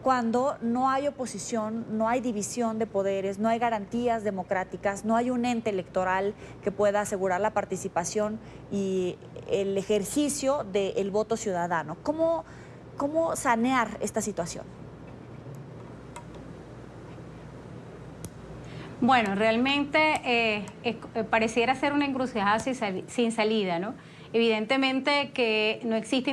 cuando no hay oposición, no hay división de poderes, no hay garantías democráticas, no hay un ente electoral que pueda asegurar la participación y el ejercicio del voto ciudadano? ¿Cómo sanear esta situación? Bueno, realmente pareciera ser una encrucijada sin salida, ¿no? Evidentemente que no existe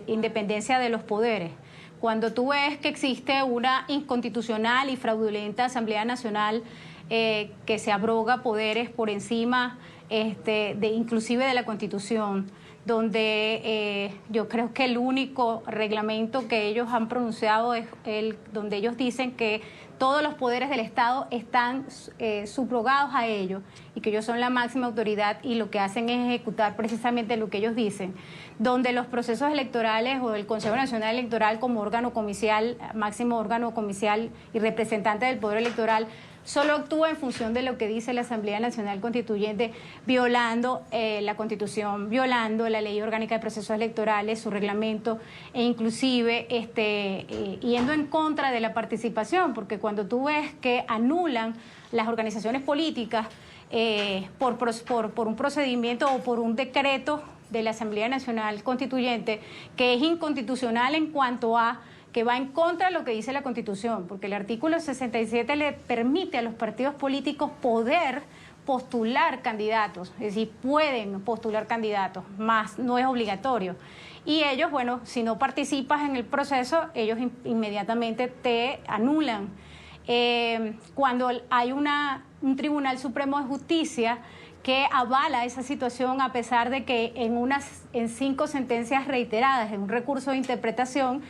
independencia de los poderes. Cuando tú ves que existe una inconstitucional y fraudulenta Asamblea Nacional que se abroga poderes por encima inclusive de la Constitución, donde yo creo que el único reglamento que ellos han pronunciado es donde ellos dicen que todos los poderes del Estado están subrogados a ellos y que ellos son la máxima autoridad y lo que hacen es ejecutar precisamente lo que ellos dicen, donde los procesos electorales o el Consejo Nacional Electoral como órgano comicial, máximo órgano comicial y representante del poder electoral, solo actúa en función de lo que dice la Asamblea Nacional Constituyente, violando la Constitución, violando la Ley Orgánica de Procesos Electorales, su reglamento, e inclusive yendo en contra de la participación, porque cuando tú ves que anulan las organizaciones políticas por un procedimiento o por un decreto de la Asamblea Nacional Constituyente, que es inconstitucional en cuanto a que va en contra de lo que dice la Constitución, porque el artículo 67 le permite a los partidos políticos poder postular candidatos, es decir, pueden postular candidatos, más no es obligatorio. Y ellos, bueno, si no participas en el proceso, ellos inmediatamente te anulan. Cuando hay un Tribunal Supremo de Justicia que avala esa situación, a pesar de que en 5 sentencias reiteradas, en un recurso de interpretación,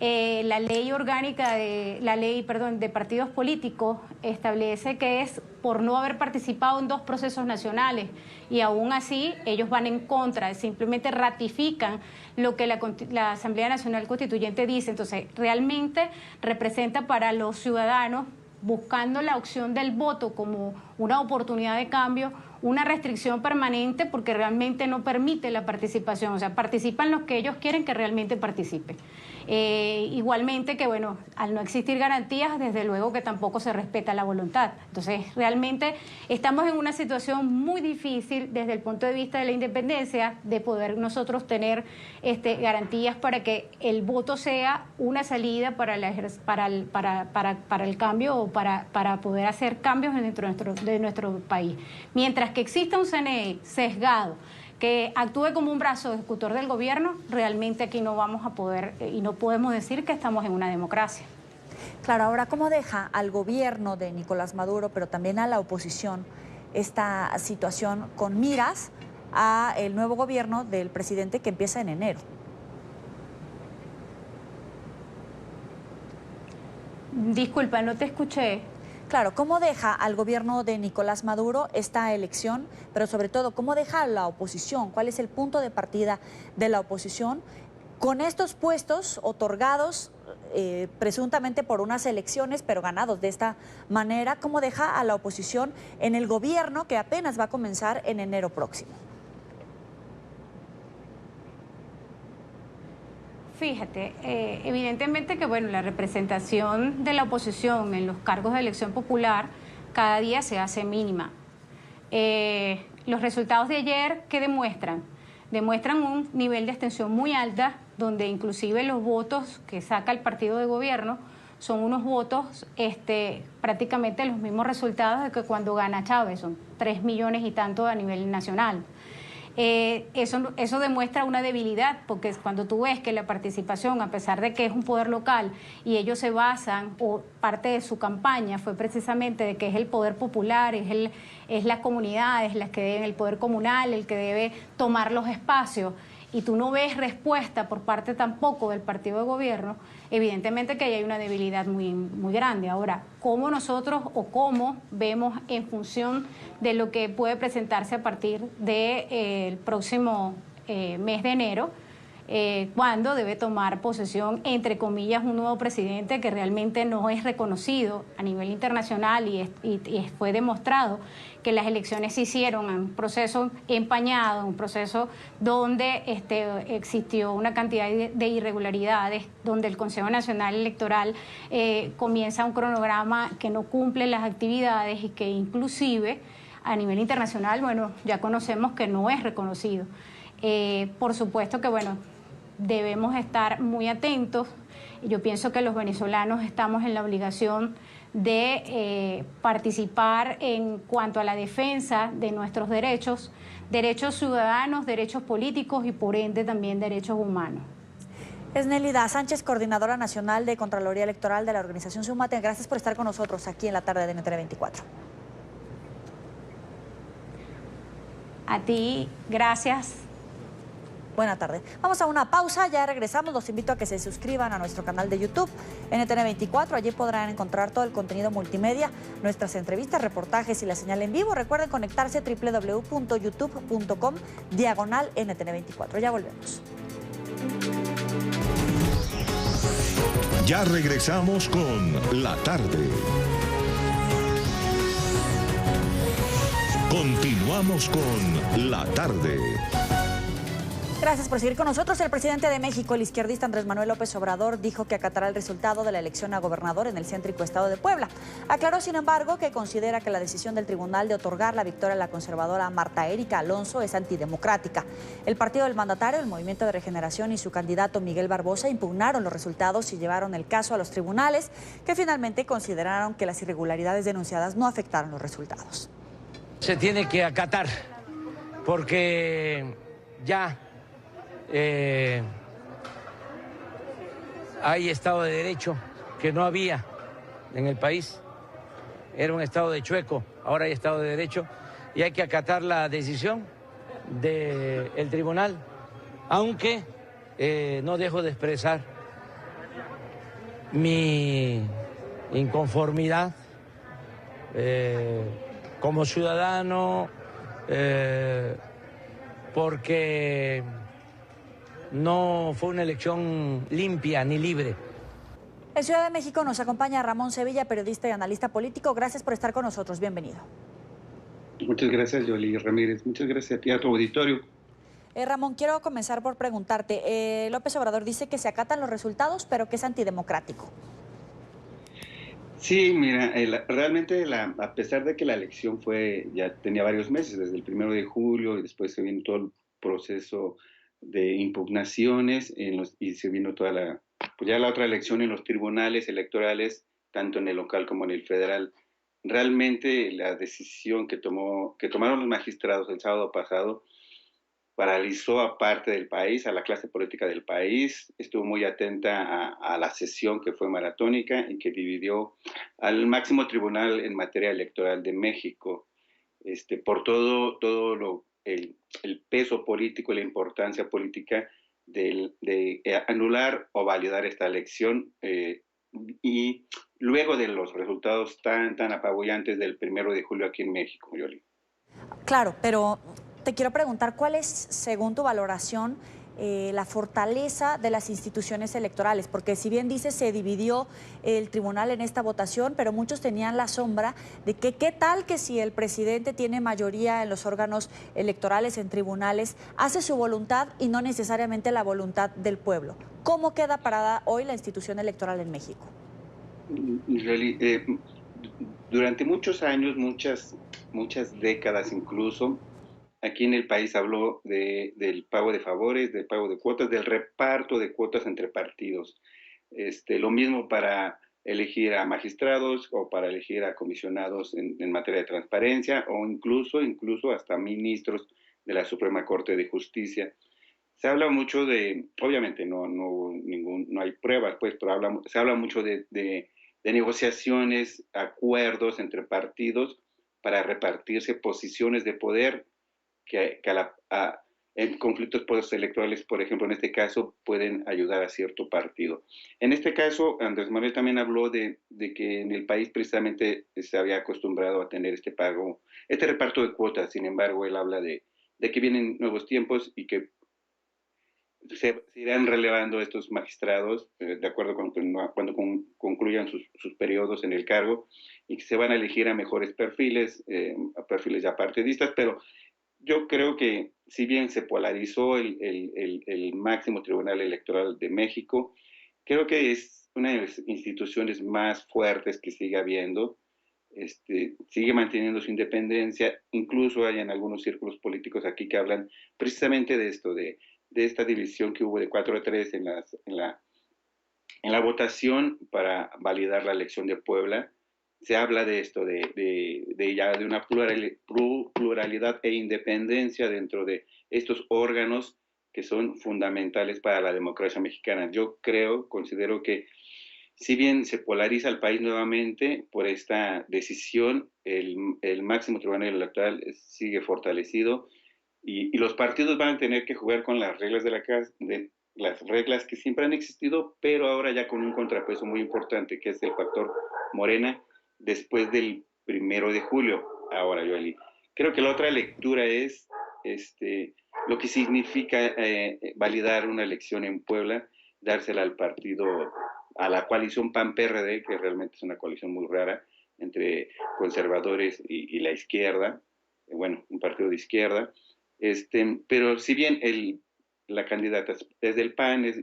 la ley orgánica de partidos políticos establece que es por no haber participado en 2 procesos nacionales, y aún así ellos van en contra, simplemente ratifican lo que la Asamblea Nacional Constituyente dice. Entonces, realmente representa para los ciudadanos, buscando la opción del voto como una oportunidad de cambio, una restricción permanente, porque realmente no permite la participación. O sea, participan los que ellos quieren que realmente participen. Igualmente que, bueno, al no existir garantías, desde luego que tampoco se respeta la voluntad. Entonces, realmente estamos en una situación muy difícil desde el punto de vista de la independencia, de poder nosotros tener garantías para que el voto sea una salida para el cambio, o para poder hacer cambios dentro de nuestro país. Mientras que exista un CNE sesgado, que actúe como un brazo ejecutor del gobierno, realmente aquí no vamos a poder y no podemos decir que estamos en una democracia. Claro, ahora, ¿cómo deja al gobierno de Nicolás Maduro, pero también a la oposición, esta situación con miras a el nuevo gobierno del presidente que empieza en enero? Disculpa, no te escuché. Claro, ¿cómo deja al gobierno de Nicolás Maduro esta elección? Pero sobre todo, ¿cómo deja a la oposición? ¿Cuál es el punto de partida de la oposición con estos puestos otorgados presuntamente por unas elecciones, pero ganados de esta manera? ¿Cómo deja a la oposición en el gobierno que apenas va a comenzar en enero próximo? Fíjate, evidentemente que, bueno, la representación de la oposición en los cargos de elección popular cada día se hace mínima. Los resultados de ayer, ¿qué demuestran? Demuestran un nivel de abstención muy alta, donde inclusive los votos que saca el partido de gobierno son unos votos prácticamente los mismos resultados de que cuando gana Chávez, son 3 millones y tanto a nivel nacional. Eso demuestra una debilidad, porque cuando tú ves que la participación, a pesar de que es un poder local, y ellos se basan, o parte de su campaña fue precisamente de que es el poder popular, es las comunidades las que deben, el poder comunal, el que debe tomar los espacios, y tú no ves respuesta por parte tampoco del partido de gobierno, evidentemente que ahí hay una debilidad muy, muy grande. Ahora, ¿cómo nosotros o cómo vemos en función de lo que puede presentarse a partir del próximo mes de enero, cuando debe tomar posesión, entre comillas, un nuevo presidente que realmente no es reconocido a nivel internacional, y fue demostrado que las elecciones se hicieron en un proceso empañado, un proceso donde existió una cantidad de irregularidades, donde el Consejo Nacional Electoral comienza un cronograma que no cumple las actividades, y que inclusive a nivel internacional, bueno, ya conocemos que no es reconocido. Por supuesto que, bueno, debemos estar muy atentos. Yo pienso que los venezolanos estamos en la obligación de participar en cuanto a la defensa de nuestros derechos ciudadanos, derechos políticos y por ende también derechos humanos. Esnelida Sánchez, coordinadora nacional de Contraloría Electoral de la organización Sumate, gracias por estar con nosotros aquí en la tarde de NTN 24. A ti, gracias. Buena tarde. Vamos a una pausa, ya regresamos. Los invito a que se suscriban a nuestro canal de YouTube, NTN 24. Allí podrán encontrar todo el contenido multimedia, nuestras entrevistas, reportajes y la señal en vivo. Recuerden conectarse www.youtube.com/NTN 24. Ya volvemos. Ya regresamos con La Tarde. Continuamos con La Tarde. Gracias por seguir con nosotros. El presidente de México, el izquierdista Andrés Manuel López Obrador, dijo que acatará el resultado de la elección a gobernador en el céntrico estado de Puebla. Aclaró, sin embargo, que considera que la decisión del tribunal de otorgar la victoria a la conservadora Marta Erika Alonso es antidemocrática. El partido del mandatario, el Movimiento de Regeneración y su candidato Miguel Barbosa impugnaron los resultados y llevaron el caso a los tribunales, que finalmente consideraron que las irregularidades denunciadas no afectaron los resultados. Se tiene que acatar porque ya hay Estado de Derecho que no había en el país. Era un Estado de chueco, ahora hay Estado de Derecho y hay que acatar la decisión del tribunal, aunque no dejo de expresar mi inconformidad como ciudadano, porque no fue una elección limpia ni libre. En Ciudad de México nos acompaña Ramón Sevilla, periodista y analista político. Gracias por estar con nosotros. Bienvenido. Muchas gracias, Yoli Ramírez. Muchas gracias a ti, a tu auditorio. Ramón, quiero comenzar por preguntarte. López Obrador dice que se acatan los resultados, pero que es antidemocrático. Sí, mira, realmente a pesar de que la elección ya tenía varios meses, desde el 1 de julio y después se vino todo el proceso de impugnaciones y se vino toda pues ya la otra elección en los tribunales electorales, tanto en el local como en el federal. Realmente la decisión que tomaron los magistrados el sábado pasado paralizó a parte del país, a la clase política del país, estuvo muy atenta a la sesión que fue maratónica y que dividió al máximo tribunal en materia electoral de México, por todo el peso político y la importancia política de anular o validar esta elección y luego de los resultados tan apabullantes del 1 de julio aquí en México, Yoli. Claro, pero te quiero preguntar, ¿cuál es, según tu valoración, la fortaleza de las instituciones electorales? Porque si bien dice se dividió el tribunal en esta votación, pero muchos tenían la sombra de que qué tal que si el presidente tiene mayoría en los órganos electorales, en tribunales, hace su voluntad y no necesariamente la voluntad del pueblo. ¿Cómo queda parada hoy la institución electoral en México? Durante muchos años, muchas décadas incluso, aquí en el país habló del pago de favores, del pago de cuotas, del reparto de cuotas entre partidos. Lo mismo para elegir a magistrados o para elegir a comisionados en materia de transparencia o incluso hasta ministros de la Suprema Corte de Justicia. Se habla mucho obviamente no hay pruebas, pues, pero se habla mucho de negociaciones, acuerdos entre partidos para repartirse posiciones de poder que en conflictos postelectorales, por ejemplo, en este caso, pueden ayudar a cierto partido. En este caso, Andrés Manuel también habló de que en el país precisamente se había acostumbrado a tener este reparto de cuotas. Sin embargo, él habla de que vienen nuevos tiempos y que se irán relevando estos magistrados de acuerdo con cuando concluyan sus periodos en el cargo y que se van a elegir a mejores perfiles, a perfiles ya partidistas, pero yo creo que si bien se polarizó el máximo tribunal electoral de México, creo que es una de las instituciones más fuertes que sigue habiendo, sigue manteniendo su independencia, incluso hay en algunos círculos políticos aquí que hablan precisamente de esto, de esta división que hubo de 4-3 en la votación para validar la elección de Puebla. Se habla de esto, de una pluralidad e independencia dentro de estos órganos que son fundamentales para la democracia mexicana. Yo considero que si bien se polariza el país nuevamente por esta decisión, el máximo tribunal electoral sigue fortalecido y los partidos van a tener que jugar con las reglas las reglas que siempre han existido, pero ahora ya con un contrapeso muy importante, que es el factor Morena, después del 1 de julio. Ahora, Yoeli, creo que la otra lectura es lo que significa validar una elección en Puebla, dársela al partido, a la coalición PAN-PRD, que realmente es una coalición muy rara, entre conservadores y la izquierda, un partido de izquierda, pero si bien la candidata es del PAN, es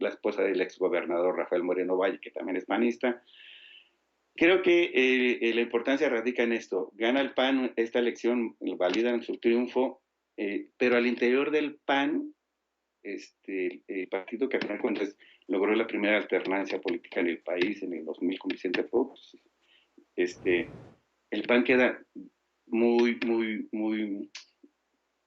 la esposa del exgobernador Rafael Moreno Valle, que también es panista. Creo que la importancia radica en esto. Gana el PAN esta elección, validan su triunfo, pero al interior del PAN, el partido que a final de cuentas logró la primera alternancia política en el país en el 2000 con Vicente Fox, el PAN queda muy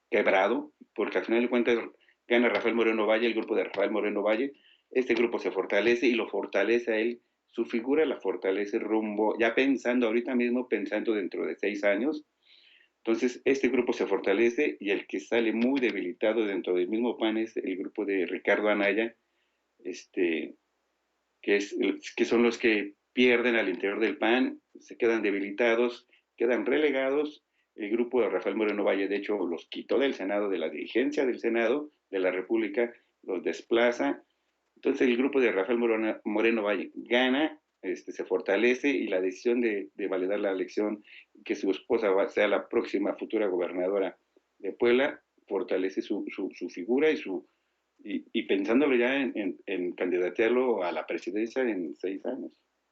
quebrado, porque al final de cuentas gana Rafael Moreno Valle, el grupo de Rafael Moreno Valle. Este grupo se fortalece y lo fortalece a él, su figura la fortalece rumbo, ya pensando ahorita mismo, pensando dentro de 6 años. Entonces, este grupo se fortalece y el que sale muy debilitado dentro del mismo PAN es el grupo de Ricardo Anaya, que son los que pierden al interior del PAN, se quedan debilitados, quedan relegados. El grupo de Rafael Moreno Valle, de hecho, los quitó del Senado, de la dirigencia del Senado de la República, los desplaza. Entonces, el grupo de Rafael Moreno Valle gana, se fortalece, y la decisión de validar la elección, que su esposa sea la próxima futura gobernadora de Puebla, fortalece su figura y pensándolo ya en candidatearlo a la presidencia en 6 años.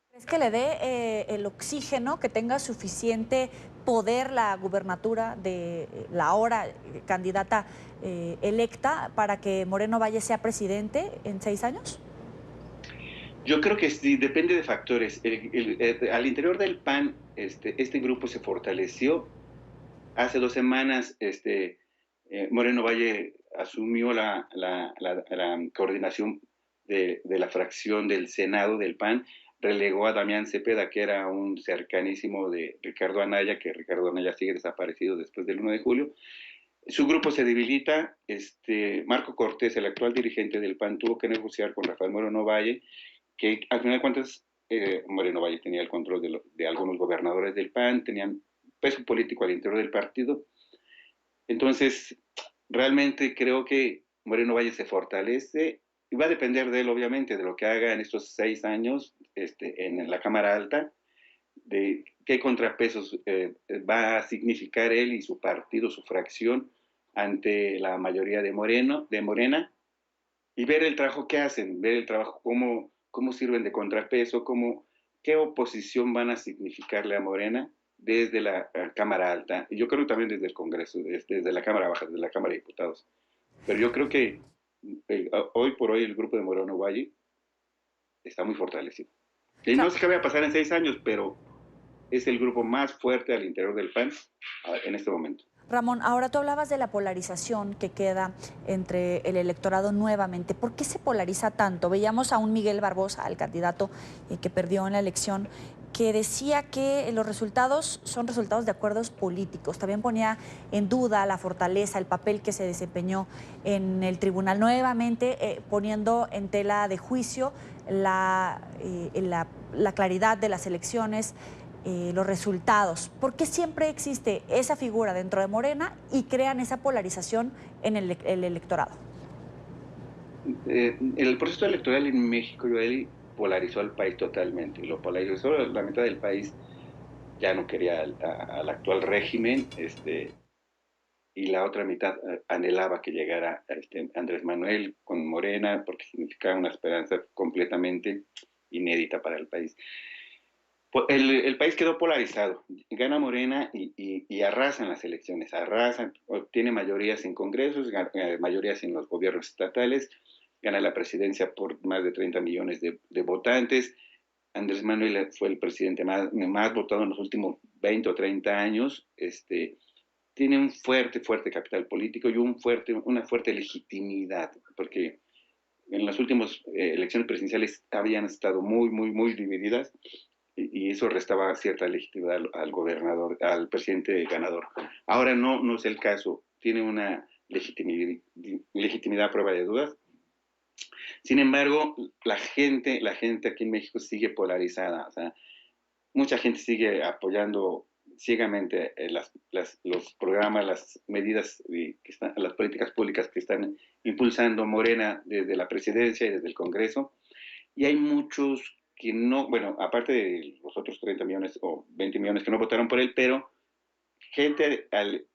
¿Crees que le dé el oxígeno, que tenga suficiente poder la gubernatura de la ahora candidata electa para que Moreno Valle sea presidente en 6 años? Yo creo que sí, depende de factores. Al interior del PAN, este grupo se fortaleció. Hace 2 semanas, Moreno Valle asumió la coordinación de la fracción del Senado del PAN, relegó a Damián Cepeda, que era un cercanísimo de Ricardo Anaya, que Ricardo Anaya sigue desaparecido después del 1 de julio. Su grupo se debilita. Marco Cortés, el actual dirigente del PAN, tuvo que negociar con Rafael Moreno Valle, que al final de cuentas Moreno Valle tenía el control de algunos gobernadores del PAN, tenían peso político al interior del partido. Entonces, realmente creo que Moreno Valle se fortalece y va a depender de él, obviamente, de lo que haga en estos 6 años en la Cámara Alta, de qué contrapesos va a significar él y su partido, su fracción, ante la mayoría de Morena, y ver el trabajo que hacen, ver el trabajo, cómo sirven de contrapeso, qué oposición van a significarle a Morena desde la Cámara Alta, y yo creo también desde el Congreso, desde la Cámara Baja, desde la Cámara de Diputados. Pero yo creo que hoy por hoy el grupo de Moreno Valle está muy fortalecido. Y no sé qué va a pasar en 6 años, pero es el grupo más fuerte al interior del PAN en este momento. Ramón, ahora tú hablabas de la polarización que queda entre el electorado nuevamente. ¿Por qué se polariza tanto? Veíamos a un Miguel Barbosa, el candidato que perdió en la elección, que decía que los resultados son resultados de acuerdos políticos. También ponía en duda la fortaleza, el papel que se desempeñó en el tribunal, nuevamente poniendo en tela de juicio la claridad de las elecciones, los resultados. ¿Por qué siempre existe esa figura dentro de Morena y crean esa polarización en el electorado? El proceso electoral en México, Joely, polarizó al país totalmente. Lo polarizó, la mitad del país ya no quería al actual régimen, y la otra mitad anhelaba que llegara Andrés Manuel con Morena, porque significaba una esperanza completamente inédita para el país. El país quedó polarizado, gana Morena y arrasa en las elecciones, obtiene mayorías en congresos, mayorías en los gobiernos estatales, gana la presidencia por más de 30 millones de votantes. Andrés Manuel fue el presidente más votado en los últimos 20 o 30 años. Tiene un fuerte capital político y una fuerte legitimidad, porque en las últimas elecciones presidenciales habían estado muy divididas, y eso restaba cierta legitimidad al gobernador, al presidente ganador. Ahora no es el caso, tiene una legitimidad a prueba de dudas. Sin embargo, la gente aquí en México sigue polarizada. O sea, mucha gente sigue apoyando ciegamente los programas, las medidas, las políticas públicas que están impulsando Morena desde la presidencia y desde el Congreso. Y hay muchos que no, bueno, aparte de los otros 30 millones o 20 millones que no votaron por él, pero gente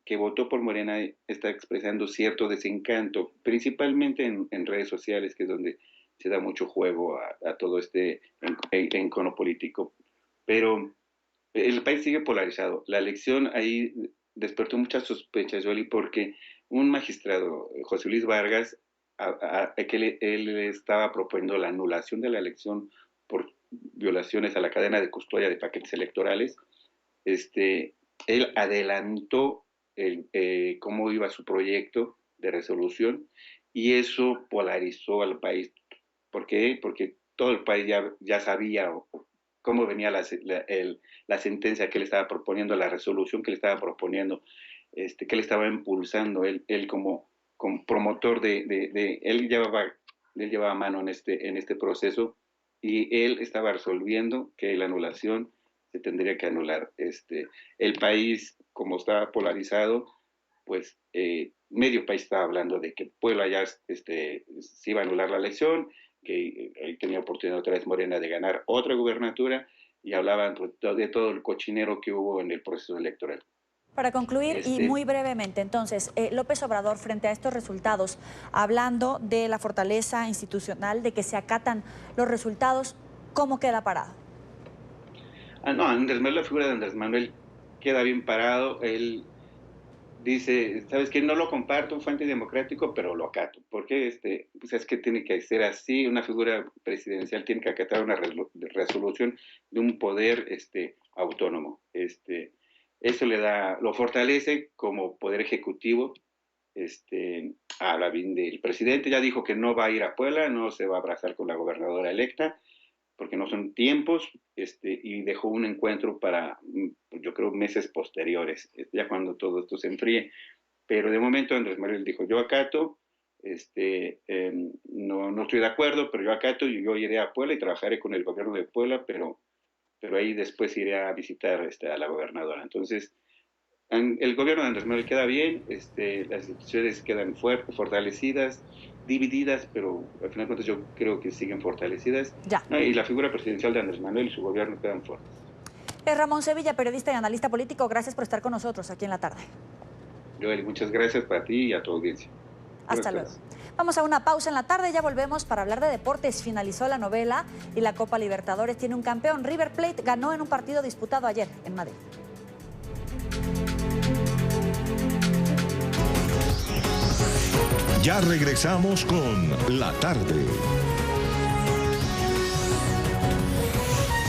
que votó por Morena está expresando cierto desencanto, principalmente en redes sociales, que es donde se da mucho juego a todo este encono político. Pero el país sigue polarizado. La elección ahí despertó muchas sospechas, Joely, porque un magistrado, José Luis Vargas, que él estaba proponiendo la anulación de la elección por violaciones a la cadena de custodia de paquetes electorales, él adelantó cómo iba su proyecto de resolución y eso polarizó al país. ¿Por qué? Porque todo el país ya sabía cómo venía la sentencia que él estaba proponiendo, la resolución que le estaba proponiendo, que él estaba impulsando, él como promotor él llevaba mano en este proceso y él estaba resolviendo que la anulación se tendría que anular. El país, como estaba polarizado, pues medio país estaba hablando de que Puebla ya se iba a anular la elección, que ahí tenía oportunidad otra vez Morena de ganar otra gubernatura y hablaban de todo el cochinero que hubo en el proceso electoral. Para concluir, y muy brevemente, entonces, López Obrador, frente a estos resultados, hablando de la fortaleza institucional, de que se acatan los resultados, ¿cómo queda parado? No, Andrés Manuel, la figura de Andrés Manuel queda bien parado. Él dice, ¿sabes qué? No lo comparto, un fue antidemocrático, pero lo acato. Porque pues es que tiene que ser así, una figura presidencial tiene que acatar una resolución de un poder autónomo. Eso lo fortalece como poder ejecutivo. Habla bien del presidente, ya dijo que no va a ir a Puebla, no se va a abrazar con la gobernadora electa, porque no son tiempos, y dejó un encuentro para, yo creo, meses posteriores, ya cuando todo esto se enfríe. Pero de momento Andrés Manuel dijo, yo acato, no estoy de acuerdo, pero yo acato y yo iré a Puebla y trabajaré con el gobierno de Puebla, pero ahí después iré a visitar a la gobernadora. Entonces, el gobierno de Andrés Manuel queda bien, las instituciones quedan fuertes, fortalecidas, divididas, pero al final de cuentas yo creo que siguen fortalecidas. ¿No? Y la figura presidencial de Andrés Manuel y su gobierno quedan fuertes. Ramón Sevilla, periodista y analista político, gracias por estar con nosotros aquí en la tarde. Joel, muchas gracias para ti y a tu audiencia. Hasta luego. Vamos a una pausa en la tarde, ya volvemos para hablar de deportes. Finalizó la novela y la Copa Libertadores tiene un campeón. River Plate ganó en un partido disputado ayer en Madrid. Ya regresamos con La Tarde.